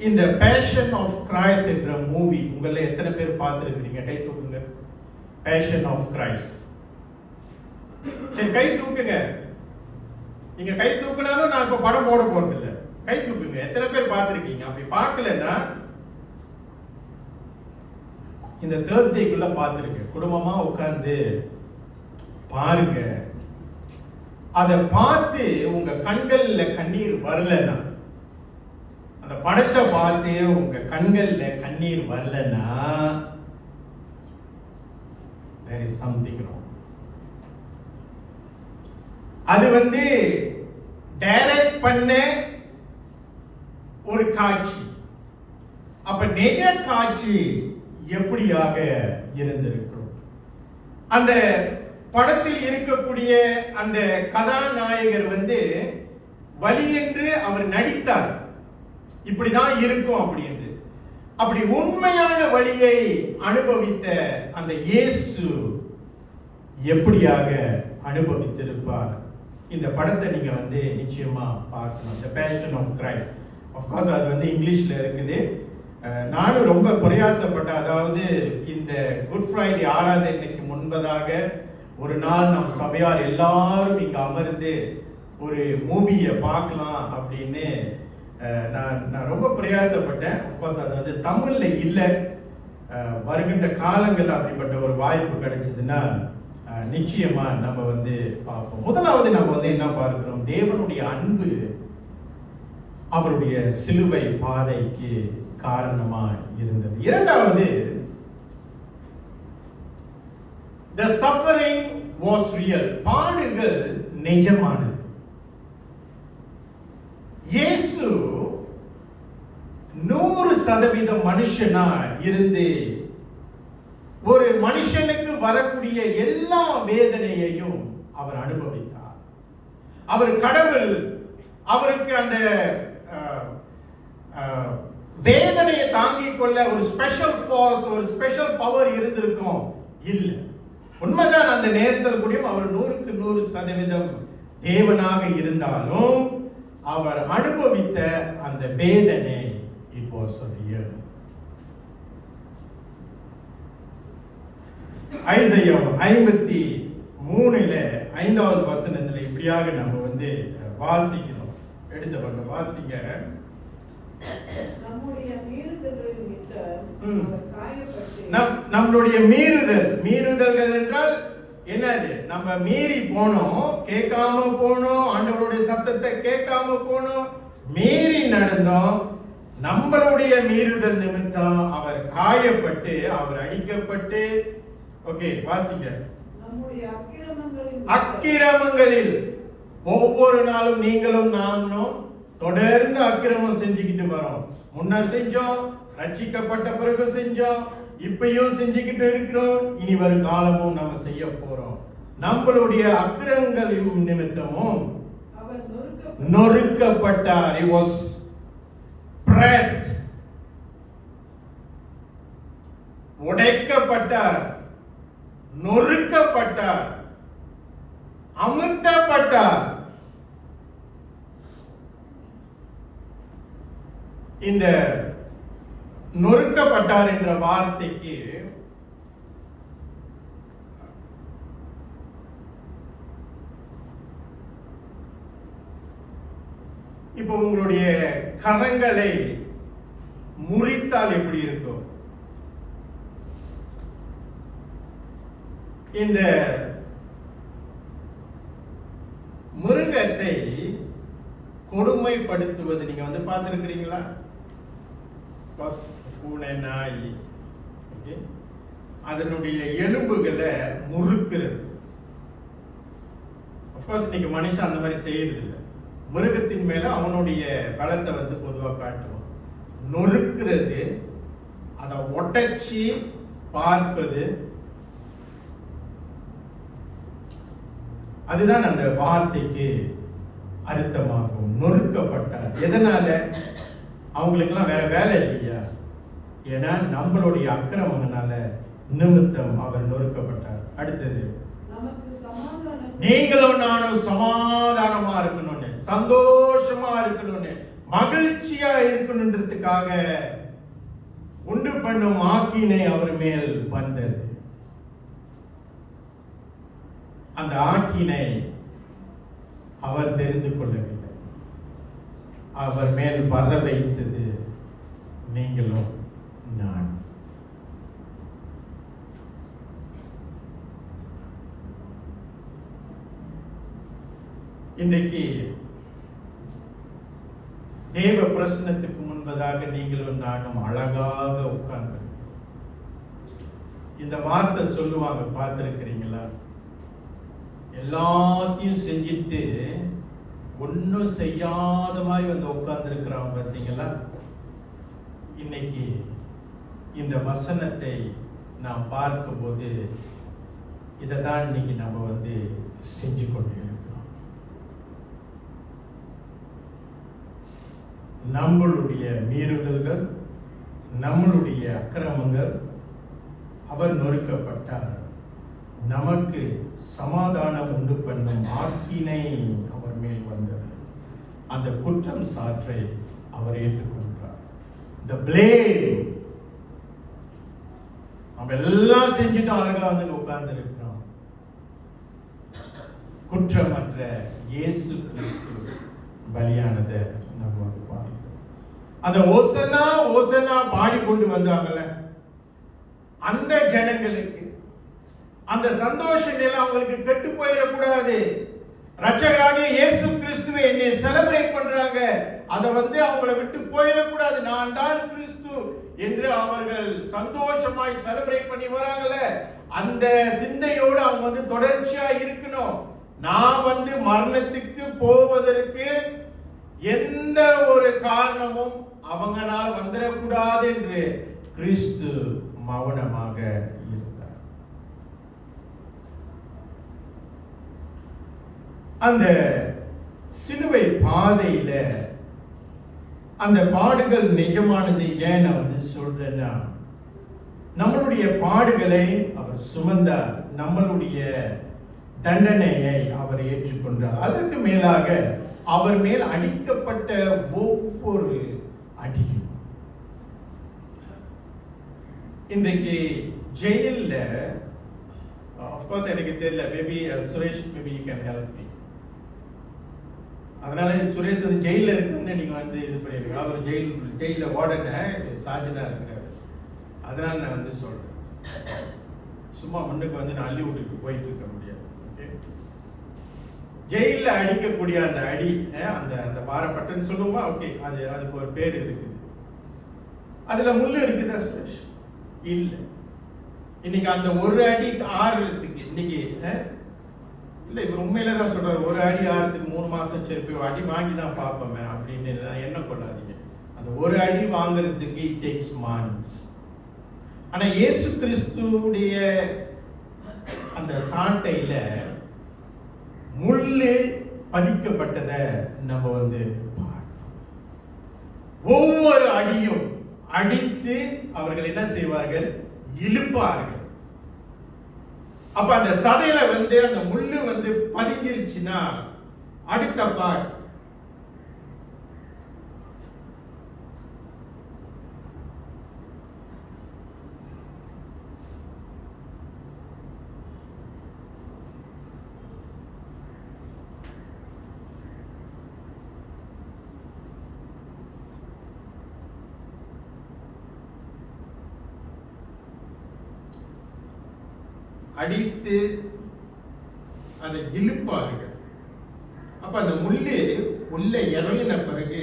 இந்த பேஷன் ஆஃப் கிரைஸ்ட் என்ற மூவி உங்களை எத்தனை பேர் பார்த்துருக்கிறீங்க? கை தூக்குங்க. Passion of Christ. சரி, கை தூக்குங்க. நீங்க கை தூக்குனாலும் நான் இப்ப படம் போட போறது இல்லை. கை தூக்குங்க. எத்தனை பேர் பார்த்துருக்கீங்க? அப்படி பார்க்கலன்னா இந்த தேர்ஸ்டேக்குள்ள பார்த்துருங்க. குடும்பமா உட்கார்ந்து பாருங்க. அதை பார்த்து உங்க கண்கள்ல கண்ணீர் வரலன்னா, அந்த படத்தை பார்த்து உங்க கண்கள்ல கண்ணீர் வரலன்னா, there is something wrong. அது வந்து டைரக்ட் பண்ண ஒரு காட்சி. அப்ப நிஜ காட்சி எப்படியாக இருந்திருக்கும்? அந்த படத்தில் இருக்கக்கூடிய அந்த கதாநாயகர் வந்து வலி என்று அவர் நடித்தார், இப்படிதான் இருக்கும் அப்படி என்று. அப்படி உண்மையான வலியை அனுபவித்த அந்த இயேசு எப்படியாக அனுபவித்திருப்பார்? இந்த படத்தை நீங்க வந்து நிச்சயமா பார்க்கணும். The Passion of Christ. Of course அது வந்து இங்கிலீஷ்ல இருக்குது. நானும் ரொம்ப பிரயாசப்பட்ட, அதாவது இந்த குட் ஃப்ரைடே ஆராதனைக்கு முன்பதாக ஒரு நாள் நம் சபையார் எல்லாரும் இங்க அமர்ந்து ஒரு மூவியை பார்க்கலாம் அப்படின்னு நான் ரொம்ப பிரயாசப்பட்டேன். அஃப்கோர்ஸ் அது வந்து தமிழ்ல இல்லை. வருகின்ற காலங்கள் அப்படிப்பட்ட ஒரு வாய்ப்பு கிடைச்சதுன்னா நிச்சயமா நம்ம வந்து பார்ப்போம். முதலாவது நம்ம வந்து என்ன பார்க்கிறோம்? தேவனுடைய அன்பு அவருடைய சிலுவை பாதைக்கு காரணமா இருந்தது. இரண்டாவது, the suffering was real. பாடுகள் நிஜமானது. இயேசு 100% மனுஷனா இருந்து ஒரு மனுஷனுக்கு வரக்கூடிய எல்லா வேதனையையும் அவர் அனுபவித்தார். அவர் கடவுள். அவருக்கு அந்த வேதனையை தாங்கிக் கொள்ள ஒரு ஸ்பெஷல் ஃபோர்ஸ், ஒரு ஸ்பெஷல் பவர் இருந்திருக்கும் இல்லை. உண்மைதான், அந்த நேரத்தில் கூட அவர் 100% தேவனாக இருந்தாலும் அவர் அனுபவித்த அந்த வேதனை it was real. ஐசையா 53 5வது வசனத்துல இப்படியாக நம்ம வந்து வாசிக்கணும். எடுத்தவங்க வாசிங்க. நம்மளுடைய மீறுதல்கள் என்றால் என்னது? நம்ம மீறி போனோம், கேட்காம போனோம், ஆண்டவருடைய சத்தத்தை கேட்காம போனோம், மீறி நடந்தோம். நம்மளுடைய மீறுதல் நிமித்தம் அவர் காயப்பட்டு, அவர் அடிக்கப்பட்டு. ஓகே, வாசிங்க. அக்கிரமங்களில் ஒவ்வொரு நாளும் நீங்களும் நானும் தொடர்ந்து அக்கிரமம் செஞ்சுக்கிட்டு வரோம். முன்ன செஞ்சோம், ரட்சிக்கப்பட்ட பிறகு செஞ்சோம், இப்பயும் செஞ்சுக்கிட்டு இருக்கிறோம், இனி வரும் காலமும் நம்ம செய்ய போறோம். நம்மளுடைய அக்கிரமங்களின் நிமித்தமும் நொறுக்கப்பட்டார். He was pressed. உடைக்கப்பட்டார், நொறுக்கப்பட்டார், அமுத்தப்பட்டார். இந்த நொறுக்கப்பட்டார் என்ற வார்த்தைக்கு இப்போ உங்களுடைய கரங்களை முறித்தால் எப்படி இருக்கும்? இந்த மிருகத்தை கொடுமைப்படுத்துவது நீங்க வந்து பார்த்திருக்கிறீங்களா? பூனை, நாய், அதனுடைய எலும்புகளை முறுக்கிறது. அஃப்கோர்ஸ் இன்னைக்கு மனுஷன் அந்த மாதிரி செய்யறது இல்லை. மிருகத்தின் மேல அவனுடைய பலத்தை வந்து பொதுவாக காட்டுவோம். நொறுக்கிறது, அதை ஒட்டச்சி பார்ப்பது, அதுதான் அந்த வார்த்தைக்கு அர்த்தமாகும். நொறுக்கப்பட்டார். எதனால? அவங்களுக்கெல்லாம் வேற வேலை இல்லையா? ஏன்னா நம்மளுடைய அக்கிரமங்களால நிமித்தம் அவர் நொறுக்கப்பட்டார். அடுத்தது, நீங்களும் நானும் சமாதானமா இருக்கணும்னு, சந்தோஷமா இருக்கணும்னு, மகிழ்ச்சியா இருக்கணுன்றதுக்காக உண்டு பண்ணும் ஆக்கினை அவர் மேல் வந்தது. அந்த ஆக்கினை அவர் தெரிந்து கொள்ளவில்லை, அவர் மேல் வர வைத்தது நீங்களும் நான். இன்றைக்கு தேவ பிரசன்னத்துக்கு முன்பதாக நீங்களும் நானும் அழகாக உட்கார்ந்து இந்த வார்த்தை சொல்லுவாங்க, பார்த்திருக்கிறீங்களா? எல்லாத்தையும் செஞ்சுட்டு ஒன்னும் செய்யாத மாதிரி வந்து உட்கார்ந்து இருக்கிறாங்க, பார்த்தீங்களா? இன்னைக்கு இந்த வசனத்தை நாம் பார்க்கும்போது இதை தான் இன்னைக்கு நம்ம வந்து செஞ்சு கொண்டு இருக்கிறோம். நம்மளுடைய மீறுதல்கள், நம்மளுடைய அக்கிரமங்கள் அவர் நொறுக்கப்பட்டார். நமக்கு சமாதானம் உண்டு பண்ணும் ஆக்கினை அவர் மேல் வந்தது. அந்த குற்றம் சாற்றை அவர் ஏற்றுக்கொண்டார். The blame. நம்ம எல்லாம் செஞ்சுட்டு அழகா வந்து உட்கார்ந்து இருக்கிறோம். குற்றமற்ற இயேசு கிறிஸ்து பலியானதை நம்ம வந்து பார்க்கிறோம். அந்த ஓசன்னா ஓசன்னா பாடிக்கொண்டு வந்தாங்கல்ல, அந்த ஜனங்களுக்கு அந்த சந்தோஷ நிலை அவங்களுக்கு கெட்டு போயிடக்கூடாது. ரட்சகராகிய இயேசு கிறிஸ்துவை என்னை செலிப்ரேட் பண்றாங்க, அதை வந்து அவங்களை விட்டு போயிடக்கூடாது. நான் தான் கிறிஸ்து என்று அவர்கள் சந்தோஷமாய் செலிப்ரேட் பண்ணி வராங்கல்ல, அந்த சிந்தையோடு அவங்க வந்து தொடர்ச்சியா இருக்கணும். நான் வந்து மரணத்துக்கு போவதற்கு எந்த ஒரு காரணமும் அவங்களால வந்துடக்கூடாது என்று கிறிஸ்து மௌனமாக இருந்தார். அந்த சிலுவை பாதையில அந்த பாடுகள் நிஜமானது. ஏன் நான் வந்து சொல்றேன்னா, நம்மளுடைய பாடுகளை அவர் சுமந்தார், நம்மளுடைய தண்டனையை அவர் ஏற்றுக்கொண்டார். அதற்கு மேலாக அவர் மேல் அடிக்கப்பட்ட ஒவ்வொரு அடியும். இன்றைக்கு ஜெயில்ல, ஆஃப்கோர்ஸ் எனக்கு தெரியல, maybe Suresh, maybe you can help me. அதனால சுரேஷ் வந்து ஜெயிலில் இருக்குன்னு நீங்க வந்து இது பண்ணிருக்கீங்க. அவர் ஜெயில வார்டன சார்ஜனா இருக்கிறார். அதனால நான் வந்து சொல்றேன், சும்மா முன்னுக்கு வந்து நான் அள்ளி விட்டுக்கு போயிட்டு இருக்க முடியாது. ஜெயில அடிக்கக்கூடிய அந்த அடி, அந்த அந்த பாரப்பட்டன்னு சொல்லுவோமா? ஓகே, அதுக்கு ஒரு பேர் இருக்குது. அதுல முள்ளு இருக்குதா சுரேஷ்? இல்ல. இன்னைக்கு அந்த ஒரு அடி ஆறுறதுக்கு இன்னைக்கு இல்ல, இவர் உண்மையில தான் சொல்றாரு, ஒரு அடி ஆறுறதுக்கு 3 மாசம் செருப்பு அடி வாங்கி தான் பார்ப்போமே அப்படின்னு எண்ணம் கொள்ளாதீங்க. அந்த ஒரு அடி வாங்குறதுக்கு it takes months. ஆனா இயேசு கிறிஸ்துடைய அந்த சாட்டையில முள்ளு பதிக்கப்பட்டதை நம்ம வந்து பார்க்கிறோம். ஒவ்வொரு அடியும் அடித்து அவர்கள் என்ன செய்வார்கள்? இழுப்பார்கள். அப்ப அந்த சதையில வந்து அந்த முள்ளு வந்து பதிஞ்சிருச்சுன்னா அடுத்த பாட் அடித்து அதை இழுப்பார்கள். அப்ப அந்த முள்ளு உள்ள இறங்கின பிறகு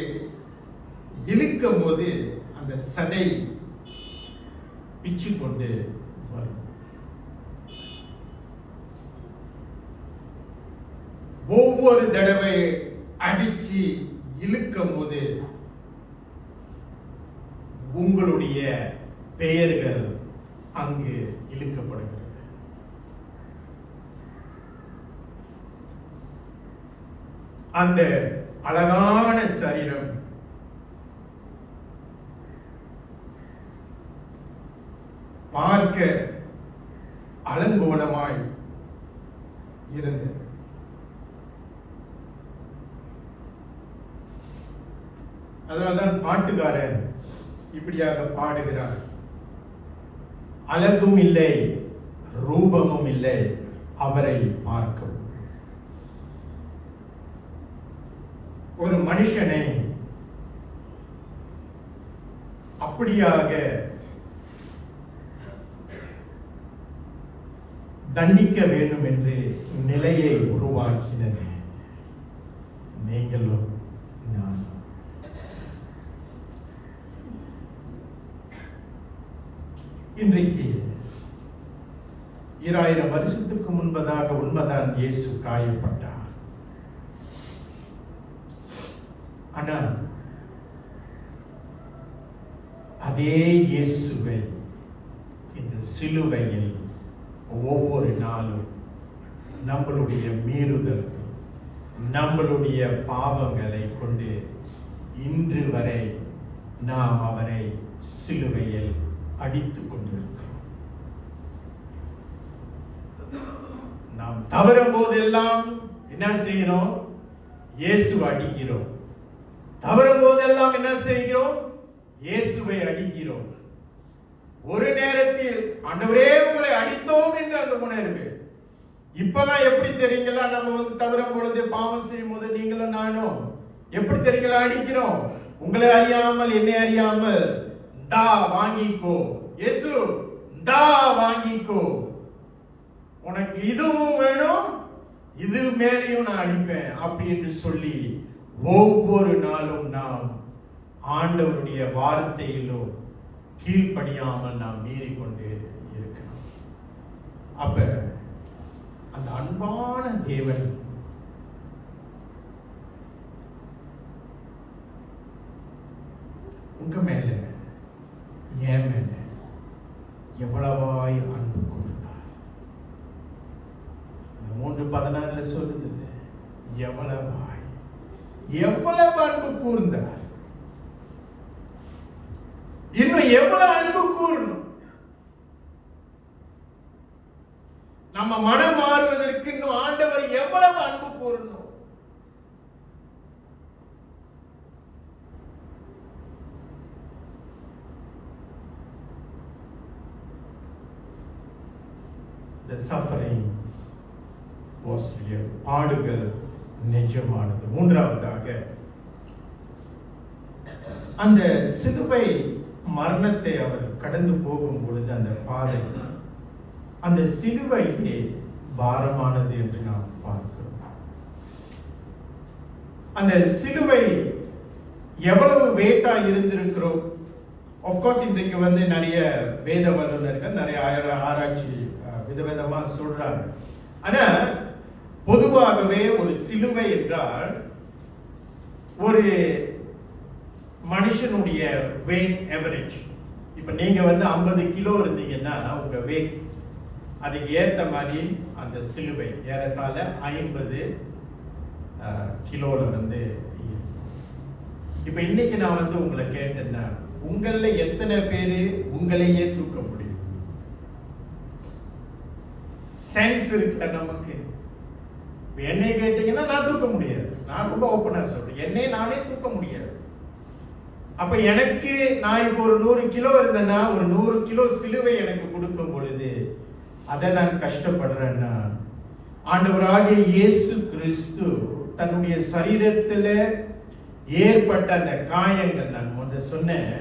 இழுக்கும் போது அந்த சடை பிச்சு கொண்டு வரும். ஒவ்வொரு தடவை அடிச்சு இழுக்கும் போது உங்களுடைய பெயர்கள் அங்கு இழுக்கப்படுகிறது. அந்த அழகான சரீரம் பார்க்க அலங்கோலமாய் இருந்தது. அதனால்தான் பாட்டுக்காரன் இப்படியாக பாடுகிறார், அழகும் இல்லை ரூபமும் இல்லை அவரை பார்க்கவும். ஒரு மனுஷனை அப்படியாக தண்டிக்க வேண்டும் என்று நிலையை உருவாக்கினது நீங்களும் நான். இன்றைக்கு 2000 வருஷத்துக்கு முன்பதாக உண்மைதான் இயேசு காயப்பட்டார். ஆனால் அதே இயேசுவை இந்த சிலுவையில் ஒவ்வொரு நாளும் நம்மளுடைய மீறுதல்கள், நம்மளுடைய பாவங்களை கொண்டு இன்று வரை நாம் அவரை சிலுவையில் அடித்துக் கொண்டிருக்கிறோம். நாம் தவறும் போதெல்லாம் என்ன செய்கிறோம்? இயேசுவை அடிக்கிறோம். தவறும் போதெல்லாம் என்ன செய்கிறோம்? இயேசுவை அடிக்கிறோம். ஒரு நேரத்தில் ஆண்டவரே உங்களை அடித்தோம் என்று அந்த உணர்வு. இப்பெல்லாம் எப்படி தெரியுங்களா? நம்ம தவறும் பொழுது, பாவம் செய்யும் போது நீங்களும் நானும் எப்படி தெரியுங்களா அடிக்கிறோம்? உங்களை அறியாமல், என்னை அறியாமல், தா வாங்கிக்கோ இயேசு, தா வாங்கிக்கோ, உனக்கு இதுவும் வேணும், இது மேலேயும் நான் அடிப்பேன் அப்படி என்று சொல்லி ஒவ்வொரு நாளும் நாம் ஆண்டவருடைய வார்த்தையிலும் கீழ்ப்படியாமல் நாம் மீறிக்கொண்டு இருக்கிறோம். அப்ப அந்த அன்பான தேவன் உங்க மேல, என் மேல எவ்வளவாய் அன்பு கூர்ந்தார். 3:16 சொல்லுது, எவ்வளவாய், எவ்வளவு அன்பு கூர்ந்தார். இன்னும் எவ்வளவு அன்பு கூறணும்? நம்ம மனம் மாறுவதற்கு இன்னும் ஆண்டவர் எவ்வளவு அன்பு கூறணும்? The suffering was real. பாடுகள் நிஜமானது. மூன்றாவதாக அந்த சிலுவை மரணத்தை அவர் கடந்து போகும் பொழுது அந்த பாதை, அந்த சிலுவையே பாரமானது என்று நாம் பார்க்கிறோம். அந்த சிலுவை எவ்வளவு வெயிட்டா இருந்திருக்கிறோம். ஆஃப்கோர்ஸ் இன்றைக்கு நிறைய வேத வல்லுநர்கள் நிறைய ஆராய்ச்சி விதவிதமா சொல்றாங்க. ஆனா பொதுவாகவே ஒரு சிலுவை என்றால் ஒரு மனுஷனுடைய வெயிட் எவரேஜ். இப்ப நீங்க 50 கிலோ இருந்தீங்கன்னா உங்க வெயிட் அதுக்கு ஏத்த மாதிரி அந்த சிலுவை ஏறத்தாழ 50 கிலோல இப்ப இன்னைக்கு நான் உங்களை கேட்டேன்னா, உங்கள எத்தனை பேரு உங்களையே தூக்க முடியும்? சென்ஸ் இருக்கு நமக்கு. என்னை கேட்டீங்கன்னா நான் தூக்க முடியாது. நான் ரொம்ப ஓப்பனா சொல்றேன், என்னை நானே தூக்க முடியாது. அப்ப எனக்கு, நான் இப்போ ஒரு 100 கிலோ இருந்தேன்னா, ஒரு 100 கிலோ சிலுவை எனக்கு கொடுக்கும் பொழுது அதை நான் கஷ்டப்படுறேன்னா, ஆண்டவராகிய இயேசு கிறிஸ்து தன்னுடைய சரீரத்தில் ஏற்பட்ட அந்த காயங்கள், நான் முதல்ல சொன்னேன்,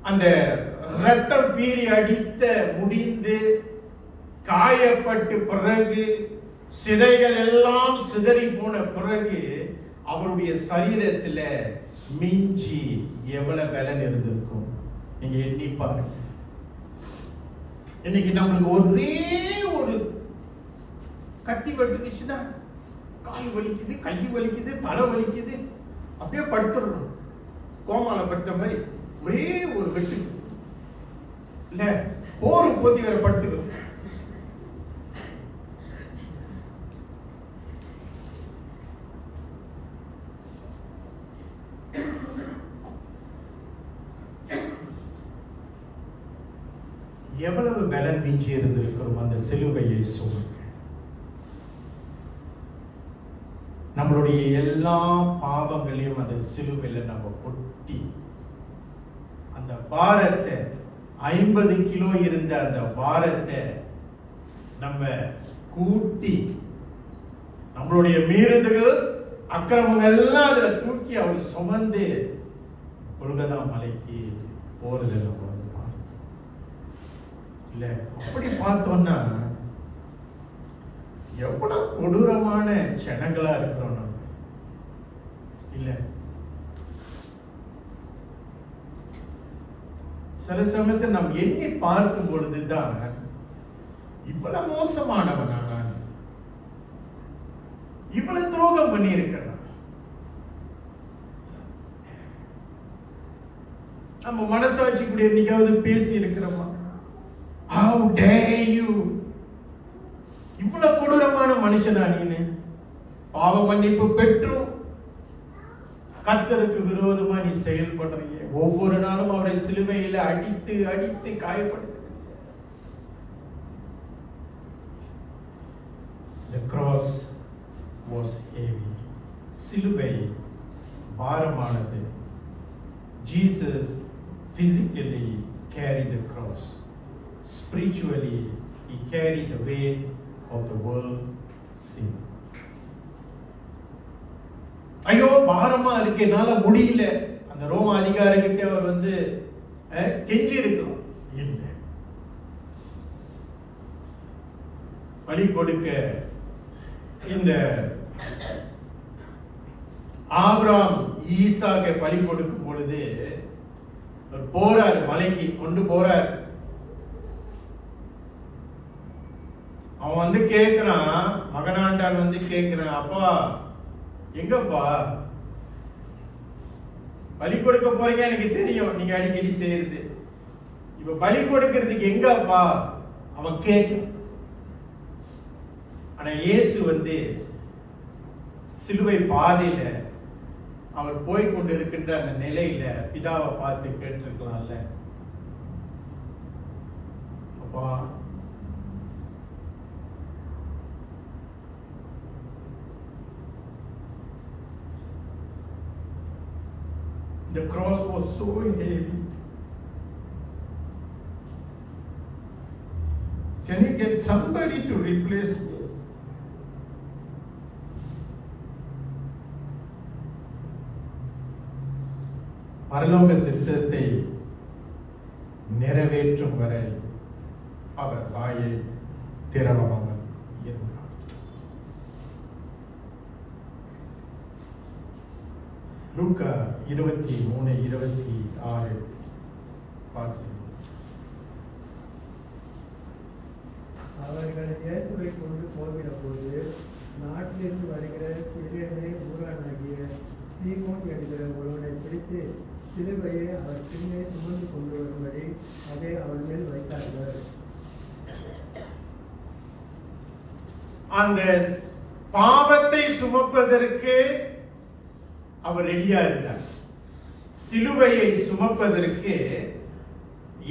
அந்த ரத்தம் பீறி அடித்த முடிந்து காயப்பட்டு பிறகு சிதைகள் எல்லாம் சிதறி போன பிறகு அவருடைய சரீரத்தில் மிஞ்சி எவ்வளவு பலன் இருந்திருக்கும் நீங்க எண்ணி பாருங்க. இன்னைக்கு நம்மளுக்கு ஒரே ஒரு கத்தி வெட்டுச்சுன்னா கால் வலிக்குது, கை வலிக்குது, தலை வலிக்குது, அப்படியே படுத்துடணும். கோமால படுத்த மாதிரி ஒரே ஒரு வெட்டு இல்ல, போர் போத்தி வேற படுத்துக்கணும். எவ்வளவு பலன் மிஞ்சி இருந்திருக்கிறோம் அந்த சிலுவையை சுமக்க. நம்மளுடைய எல்லா பாவங்களையும் அந்த சிலுவையில் நம்ம கொட்டி அந்த பாரத்தை 50 கிலோ இருந்த அந்த பாரத்தை நம்ம கூட்டி நம்மளுடைய மீறுதல்கள் அக்கிரமங்கள் எல்லாம் அதுல தூக்கி அவர் சுமந்து கொல்கதா மலைக்கு போறது நம்ம வந்து பார்க்கிறோம். இல்ல அப்படி பார்த்தோம்னா எவ்வளவு கொடூரமான ஜனங்களா இருக்கிறோம் நம்ம. இல்ல சில சமயத்தை நாம் எண்ணி பார்க்கும் பொழுதுதான் இவ்வளவு மோசமானவனா நான், இவ்வளவு துரோகம் பண்ணி இருக்கிறேன். நம்ம மனசாட்சி கூட என்னைக்காவது பேசி இருக்கிறோமா? How dare you? இவ்வளவு கொடூரமான மனுஷனா நீனு? பாவ மன்னிப்பு பெற்றும் கர்த்தருக்கு விரோதமா நீ செயல்படுறீங்க. ஒவ்வொரு நாளும் அவரை சிலுவையில அடித்து அடித்து காயப்படுத்துறீங்க. The cross was heavy. சிலுவை பாரமானது. Jesus physically carried the cross. Spiritually, he carried the weight of the world sin. ஐயோ பாரமா இருக்கு, என்னால முடியல. அந்த ரோம அதிகாரிகிட்ட அவர் வந்து கெஞ்சி இருக்கலாம். இல்லை, பலி கொடுக்க இந்த ஆபிரகாம் ஈசாக்கை பலி கொடுக்கும் பொழுது போறார், மலைக்கு கொண்டு போறார். அவன் வந்து கேட்கிறான், மகனாண்டான் வந்து கேட்கிறான், அப்பா எங்கப்பா பலி கொடுக்க போறீங்க, எனக்கு தெரியும் நீங்க அடிக்கடி செய்யறது, இப்ப பலி கொடுக்கிறதுக்கு எங்கப்பா அவன் கேட்டான். ஆனா இயேசு வந்து சிலுவை பாதையில அவர் போய் கொண்டு இருக்கின்ற அந்த நிலையில பிதாவை பார்த்து கேட்டிருக்கலாம்ல, அப்பா the cross was so heavy. Can you get somebody to replace me? பரலோக சித்தத்தை நிறைவேற்றும் வரை அவர் வாயை திறவாமல் இருந்தார். லூக்கா 23:26 வாசி. அவர்கள் இயேசுவை கொண்டு போகிற போது நாட்டிலிருந்து வருகிற சிறியனை ஊரானாகிய சீமோன் என்கிற ஒருவனை பிடித்து சிலுவையை அவர் பின்னே சுமந்து கொண்டு வரும்படி அதை அவள் மேல் வைத்தார்கள். அந்த பாவத்தை சுமப்பதற்கு அவர் ரெடியா இருந்தார். சிலுவையை சுமப்பதற்கு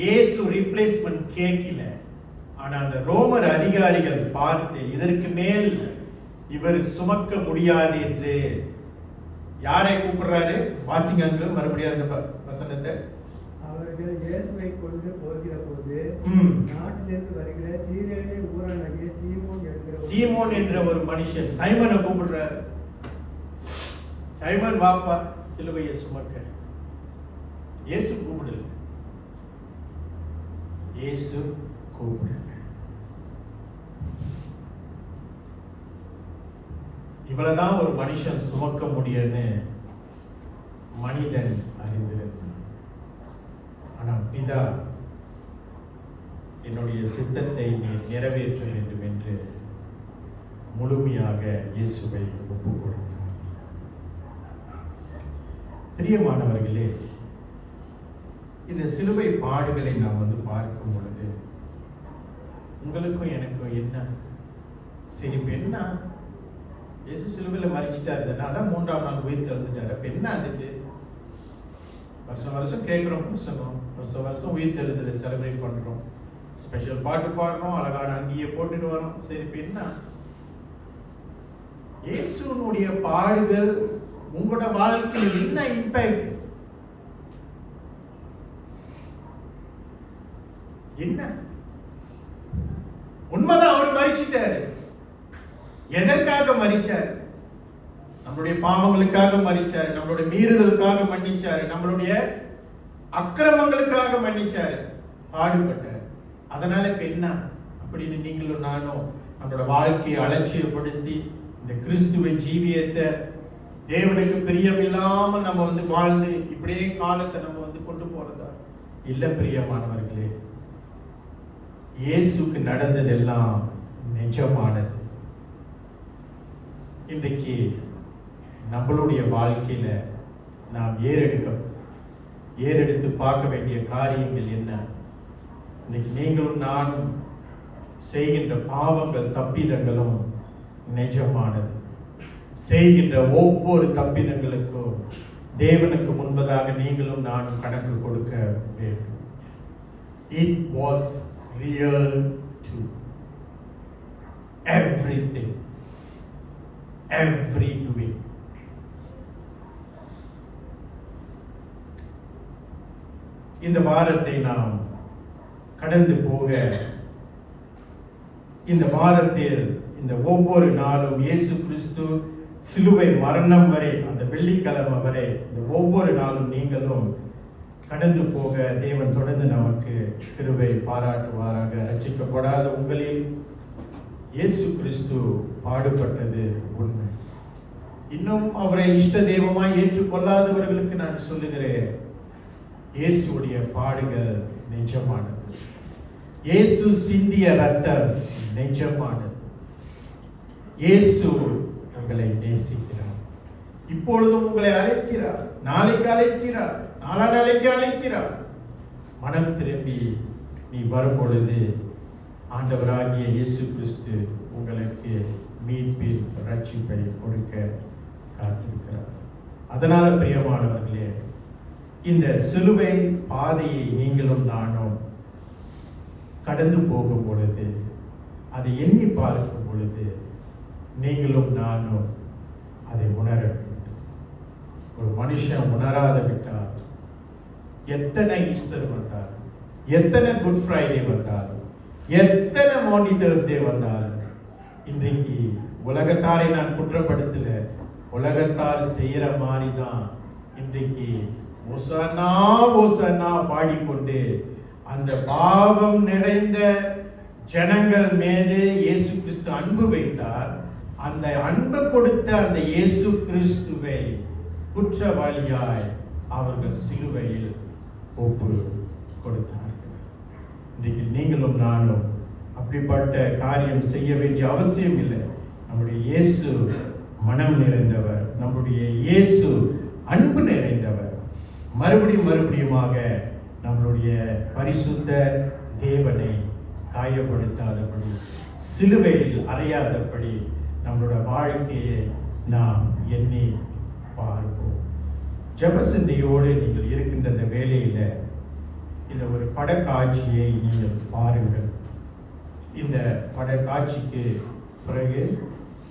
இயேசு ரிப்ளேஸ்மெண்ட் கேட்கல. ஆனா அந்த ரோமர் அதிகாரிகள் பார்த்து இதற்கு மேல் இவர் சுமக்க முடியாது என்று யாரை கூப்பிடுறாரு? வாசிங்க மறுபடியும் அந்த வசனத்தை. அவர்கள் இயேசுவை கொண்டு போகிற போது நாட்டிலிருந்து வருகிற சீரேனே ஊரானாகிய சீமோன் என்ற ஒரு மனுஷன் சைமனை கூப்பிடுறாரு. சைமன் வாப்பா சிலுவையை சுமக்க. இயேசு கூப்பிடல, இயேசு கூப்பிடல. இவ்வளவுதான் ஒரு மனுஷன் சுமக்க முடியும்னு மனிதன் அறிந்திருந்தான். ஆனா பிதா என்னுடைய சித்தத்தை நீ நிறைவேற்ற வேண்டும் என்று முழுமையாக இயேசுவை ஒப்பு கொடுத்தார். பிரியமானவர்களே, இந்த சிலுவை பாடுகளை நாம் வந்து பார்க்கும் பொழுது உங்களுக்கும் எனக்கும் என்ன சரி பெண்ண இயேசு சிலுவையில் மறிச்சிட்டாரு, அதான் 3ஆம் நாள் உயிர் தெழுந்துட்டாரு. அப்ப என்ன அதுக்கு வருஷம் வருஷம் கேட்கிறோம், வருஷம் வருஷம் உயிர் தெழுதலை செலிப்ரேட் பண்றோம். ஸ்பெஷல் பாட்டு பாடுறோம், அழகான அங்கேயே போட்டுட்டு வரோம். சரி, இப்ப என்ன? இயேசுனுடைய பாடுகள் உங்களோட வாழ்க்கையில் என்ன இம்பாக்ட்? என்ன? உண்மைதான், அவர் மரிச்சிட்டாரு. எதற்காக மரிச்சார்? நம்மளுடைய பாவங்களுக்காக மரிச்சாரு, நம்மளுடைய மீறுதலுக்காக மன்னிச்சாரு, நம்மளுடைய அக்கிரமங்களுக்காக மன்னிச்சாரு, பாடுபட்டார். அதனால இப்ப என்ன அப்படின்னு நீங்களும் நானும் நம்மளோட வாழ்க்கையை அலட்சியப்படுத்தி இந்த கிறிஸ்துவ ஜீவியத்தை தேவனுக்கு பிரியம் இல்லாமல் நம்ம வாழ்ந்து இப்படியே காலத்தை நம்ம கொண்டு போறதா? இல்ல பிரியமானவர்களே, இயேசுக்கு நடந்ததெல்லாம் நிஜமானது. இன்றைக்கு நம்மளுடைய வாழ்க்கையில நாம் ஏறெடுத்து பார்க்க வேண்டிய காரியங்கள் என்ன? இன்னைக்கு நீங்களும் நானும் செய்கின்ற பாவங்கள் தப்பிதங்களும் நிஜமானது. செய்கின்ற ஒவ்வொரு தப்பிதங்களுக்கும் தேவனுக்கு முன்பதாக நீங்களும் நானும் கணக்கு கொடுக்க வேண்டும். It was real too. Everything, every doing. இந்த வாரத்தை நாம் கடந்து போக, இந்த வாரத்தில் இந்த ஒவ்வொரு நாளும் இயேசு கிறிஸ்து சிலுவை மரணம் வரை, அந்த வெள்ளிக்கிழமை வரை, இந்த ஒவ்வொரு நாளும் நீங்களும் கடந்து போக தேவன் தொடர்ந்து நமக்கு கிருபை பாராட்டுவாராக. ரட்சிக்கப்படாத உங்களில் இயேசு கிறிஸ்து பாடுபட்டது உண்மை. இன்னும் அவரை இஷ்ட தெய்வமாய் ஏற்றுக்கொள்ளாதவர்களுக்கு நான் சொல்லுகிறேன், இயேசுடைய பாடுகள் நிஜமானது. இயேசு சிந்திய ரத்தம் நிஜமானது. இயேசு உங்களை நேசிக்கிறார். இப்பொழுதும் உங்களை அழைக்கிறார், நாளைக்கு அழைக்கிறார், நாளைக்கு அழைக்கிறார். மனம் திரும்பி நீ வரும் பொழுது ஆண்டவராகிய இயேசு கிறிஸ்து உங்களுக்கு மீட்பில் ரட்சிப்பை கொடுக்க காத்திருக்கிறார். அதனால பிரியமானவர்களே, இந்த சிலுவை பாதையை நீங்களும் நானும் கடந்து போகும் பொழுது, அதை எண்ணி பார்க்கும் பொழுது நீங்களும் நானும் அதை உணர வேண்டும். ஒரு மனுஷன் உணராத விட்டால் எத்தனை ஈஸ்டர் வந்தாலும், எத்தனை குட் ஃப்ரைடே வந்தாலும், எத்தனை மாண்டி தேர்ஸ்டே வந்தாலும், இன்றைக்கு உலகத்தாரை நான் குற்றப்படுத்தல, உலகத்தார் செய்யற மாதிரி தான் இன்றைக்கு ஓசன்னா ஓசன்னா பாடிக்கொண்டு அந்த பாவம் நிறைந்த ஜனங்கள் மீது இயேசு கிறிஸ்து அன்பு வைத்தார். அந்த அன்பு கொடுத்த அந்த இயேசு கிறிஸ்துவை குற்றவாளியாய் அவர்கள் சிலுவையில் ஒப்பு கொடுத்தார்கள். இன்றைக்கு நீங்களும் நானும் அப்படிப்பட்ட காரியம் செய்ய வேண்டிய அவசியம் இல்லை. நம்முடைய இயேசு மனம் நிறைந்தவர், நம்முடைய இயேசு அன்பு நிறைந்தவர். மறுபடியுமாக நம்மளுடைய பரிசுத்த தேவனை காயப்படுத்தாதபடி, சிலுவையில் அறையாதபடி நம்மளோட வாழ்க்கையை நாம் எண்ணி பார்ப்போம். ஜெபசிந்தையோடு நீங்கள் இருக்கின்ற இந்த வேலையில் இந்த ஒரு படக்காட்சியை நீங்கள் பாருங்கள். இந்த படக்காட்சிக்கு பிறகு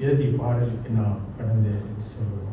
இறுதி பாடலுக்கு நாம் கடந்து சொல்லுவோம்.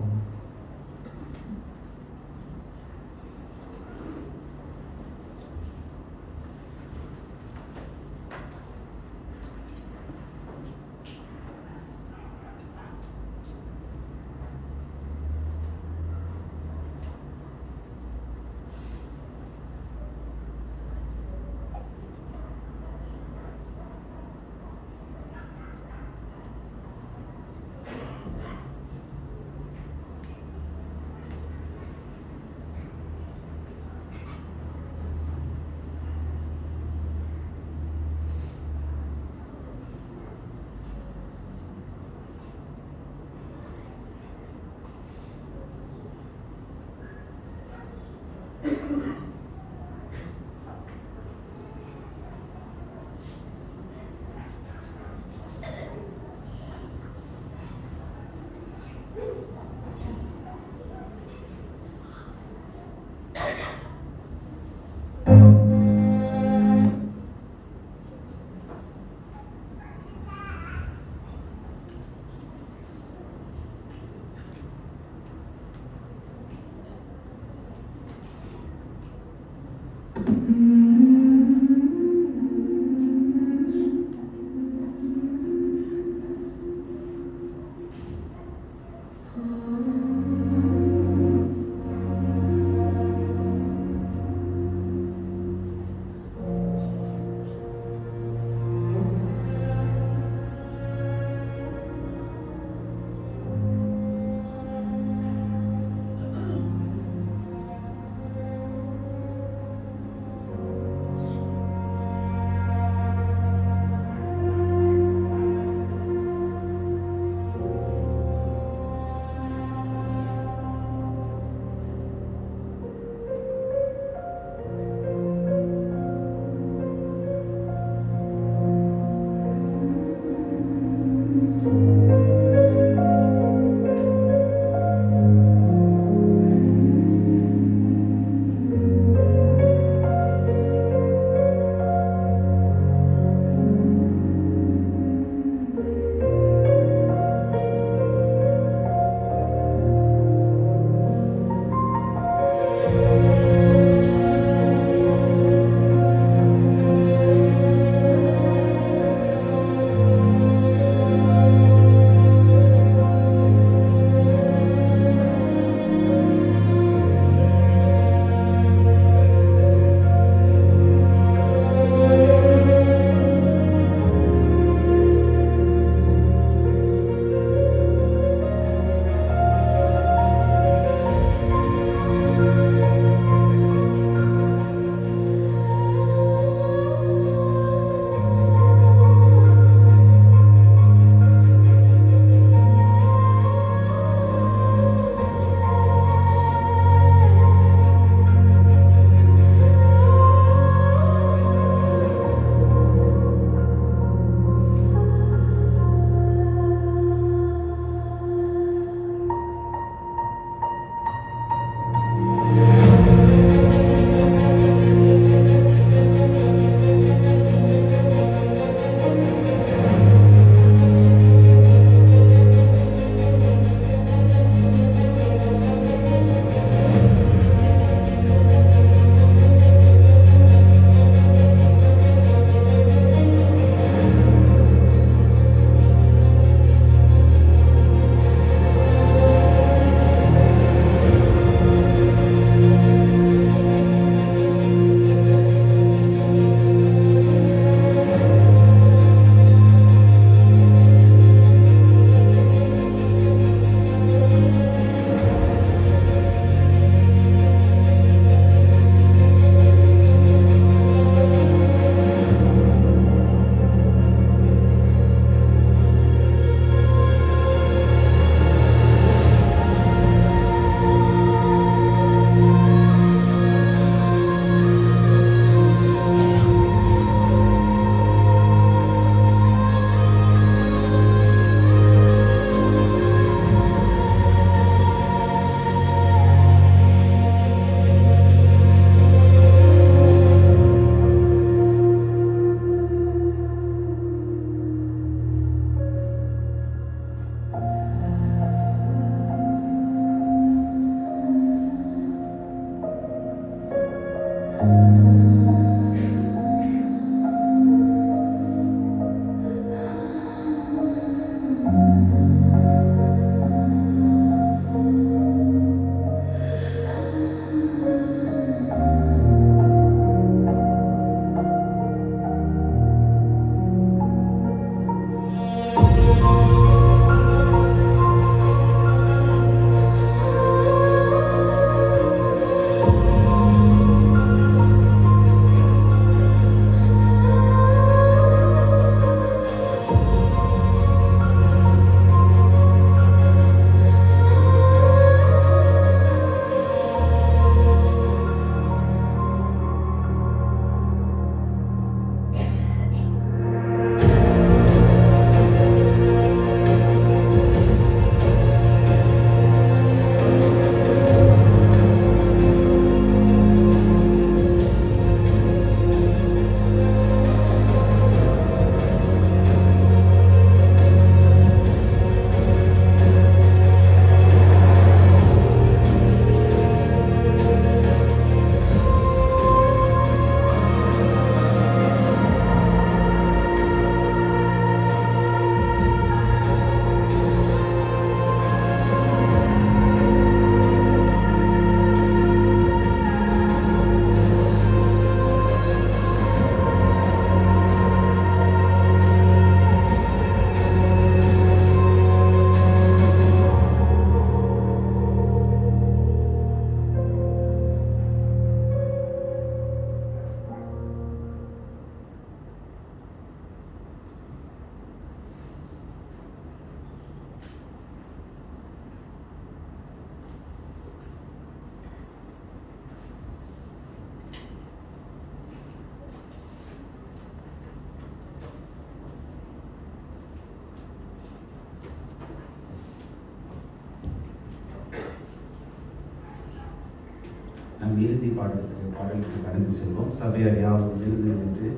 இறுதி பாடலுக்கு கடந்து செல்வோம். சபையார் யாவும் எழுந்து நின்று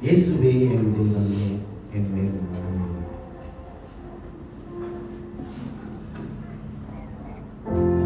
இயேசுவே என் தெய்வமே என் மேல் மனமே. Thank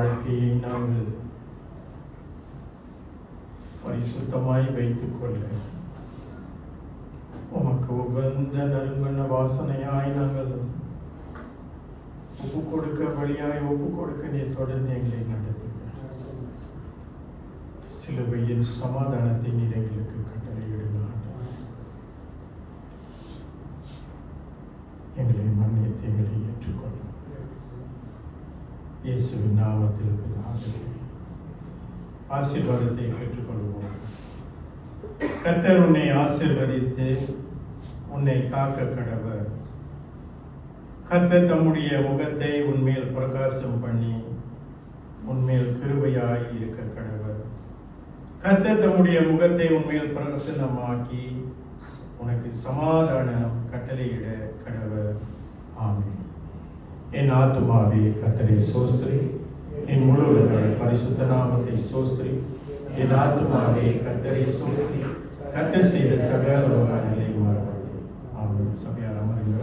வாழ்க்கையை நாங்கள் பரிசுத்தமாய் வைத்துக் கொள்ள உமக்கு உகந்த நறுங்கண்ண வாசனையாய் நாங்கள் ஒப்பு கொடுக்க வழியாய் ஒப்பு கொடுக்க நீர் தொடர்ந்து எங்களை நடத்துங்க. சிலுவையின் சமாதானத்தை நீர் எங்களுக்கு கட்டளையிடுங்க. எங்களை மன்னித்து எங்களை ஏற்றுக்கொள்ளும். இயேசுவின் நாமத்தில் பிதாவே, ஆசீர்வாதத்தை பெற்றுக்கொள்வோம். கர்த்தர் உன்னை ஆசீர்வதித்து உன்னை காக்க கடவர். கர்த்தர் தம்முடைய முகத்தை உன்மேல் பிரகாசம் பண்ணி உன்மேல் கிருபையாய் இருக்க கடவர். கர்த்தர் தம்முடைய முகத்தை உன்மேல் பிரகாசனமாக்கி உனக்கு சமாதானம் கட்டளையிட கடவர். ஆமென். என் ஆத்துமாவே கர்த்தரை சோஸ்திரி, என் முழு பரிசுத்த நாமத்தை சோஸ்திரி. என் ஆத்துமாவே கர்த்தரை சோஸ்திரி, கர்த்தர் செய்த சகல உபகாரங்களை மறவாதே. ஆமென். சபையார் அமருங்கள்.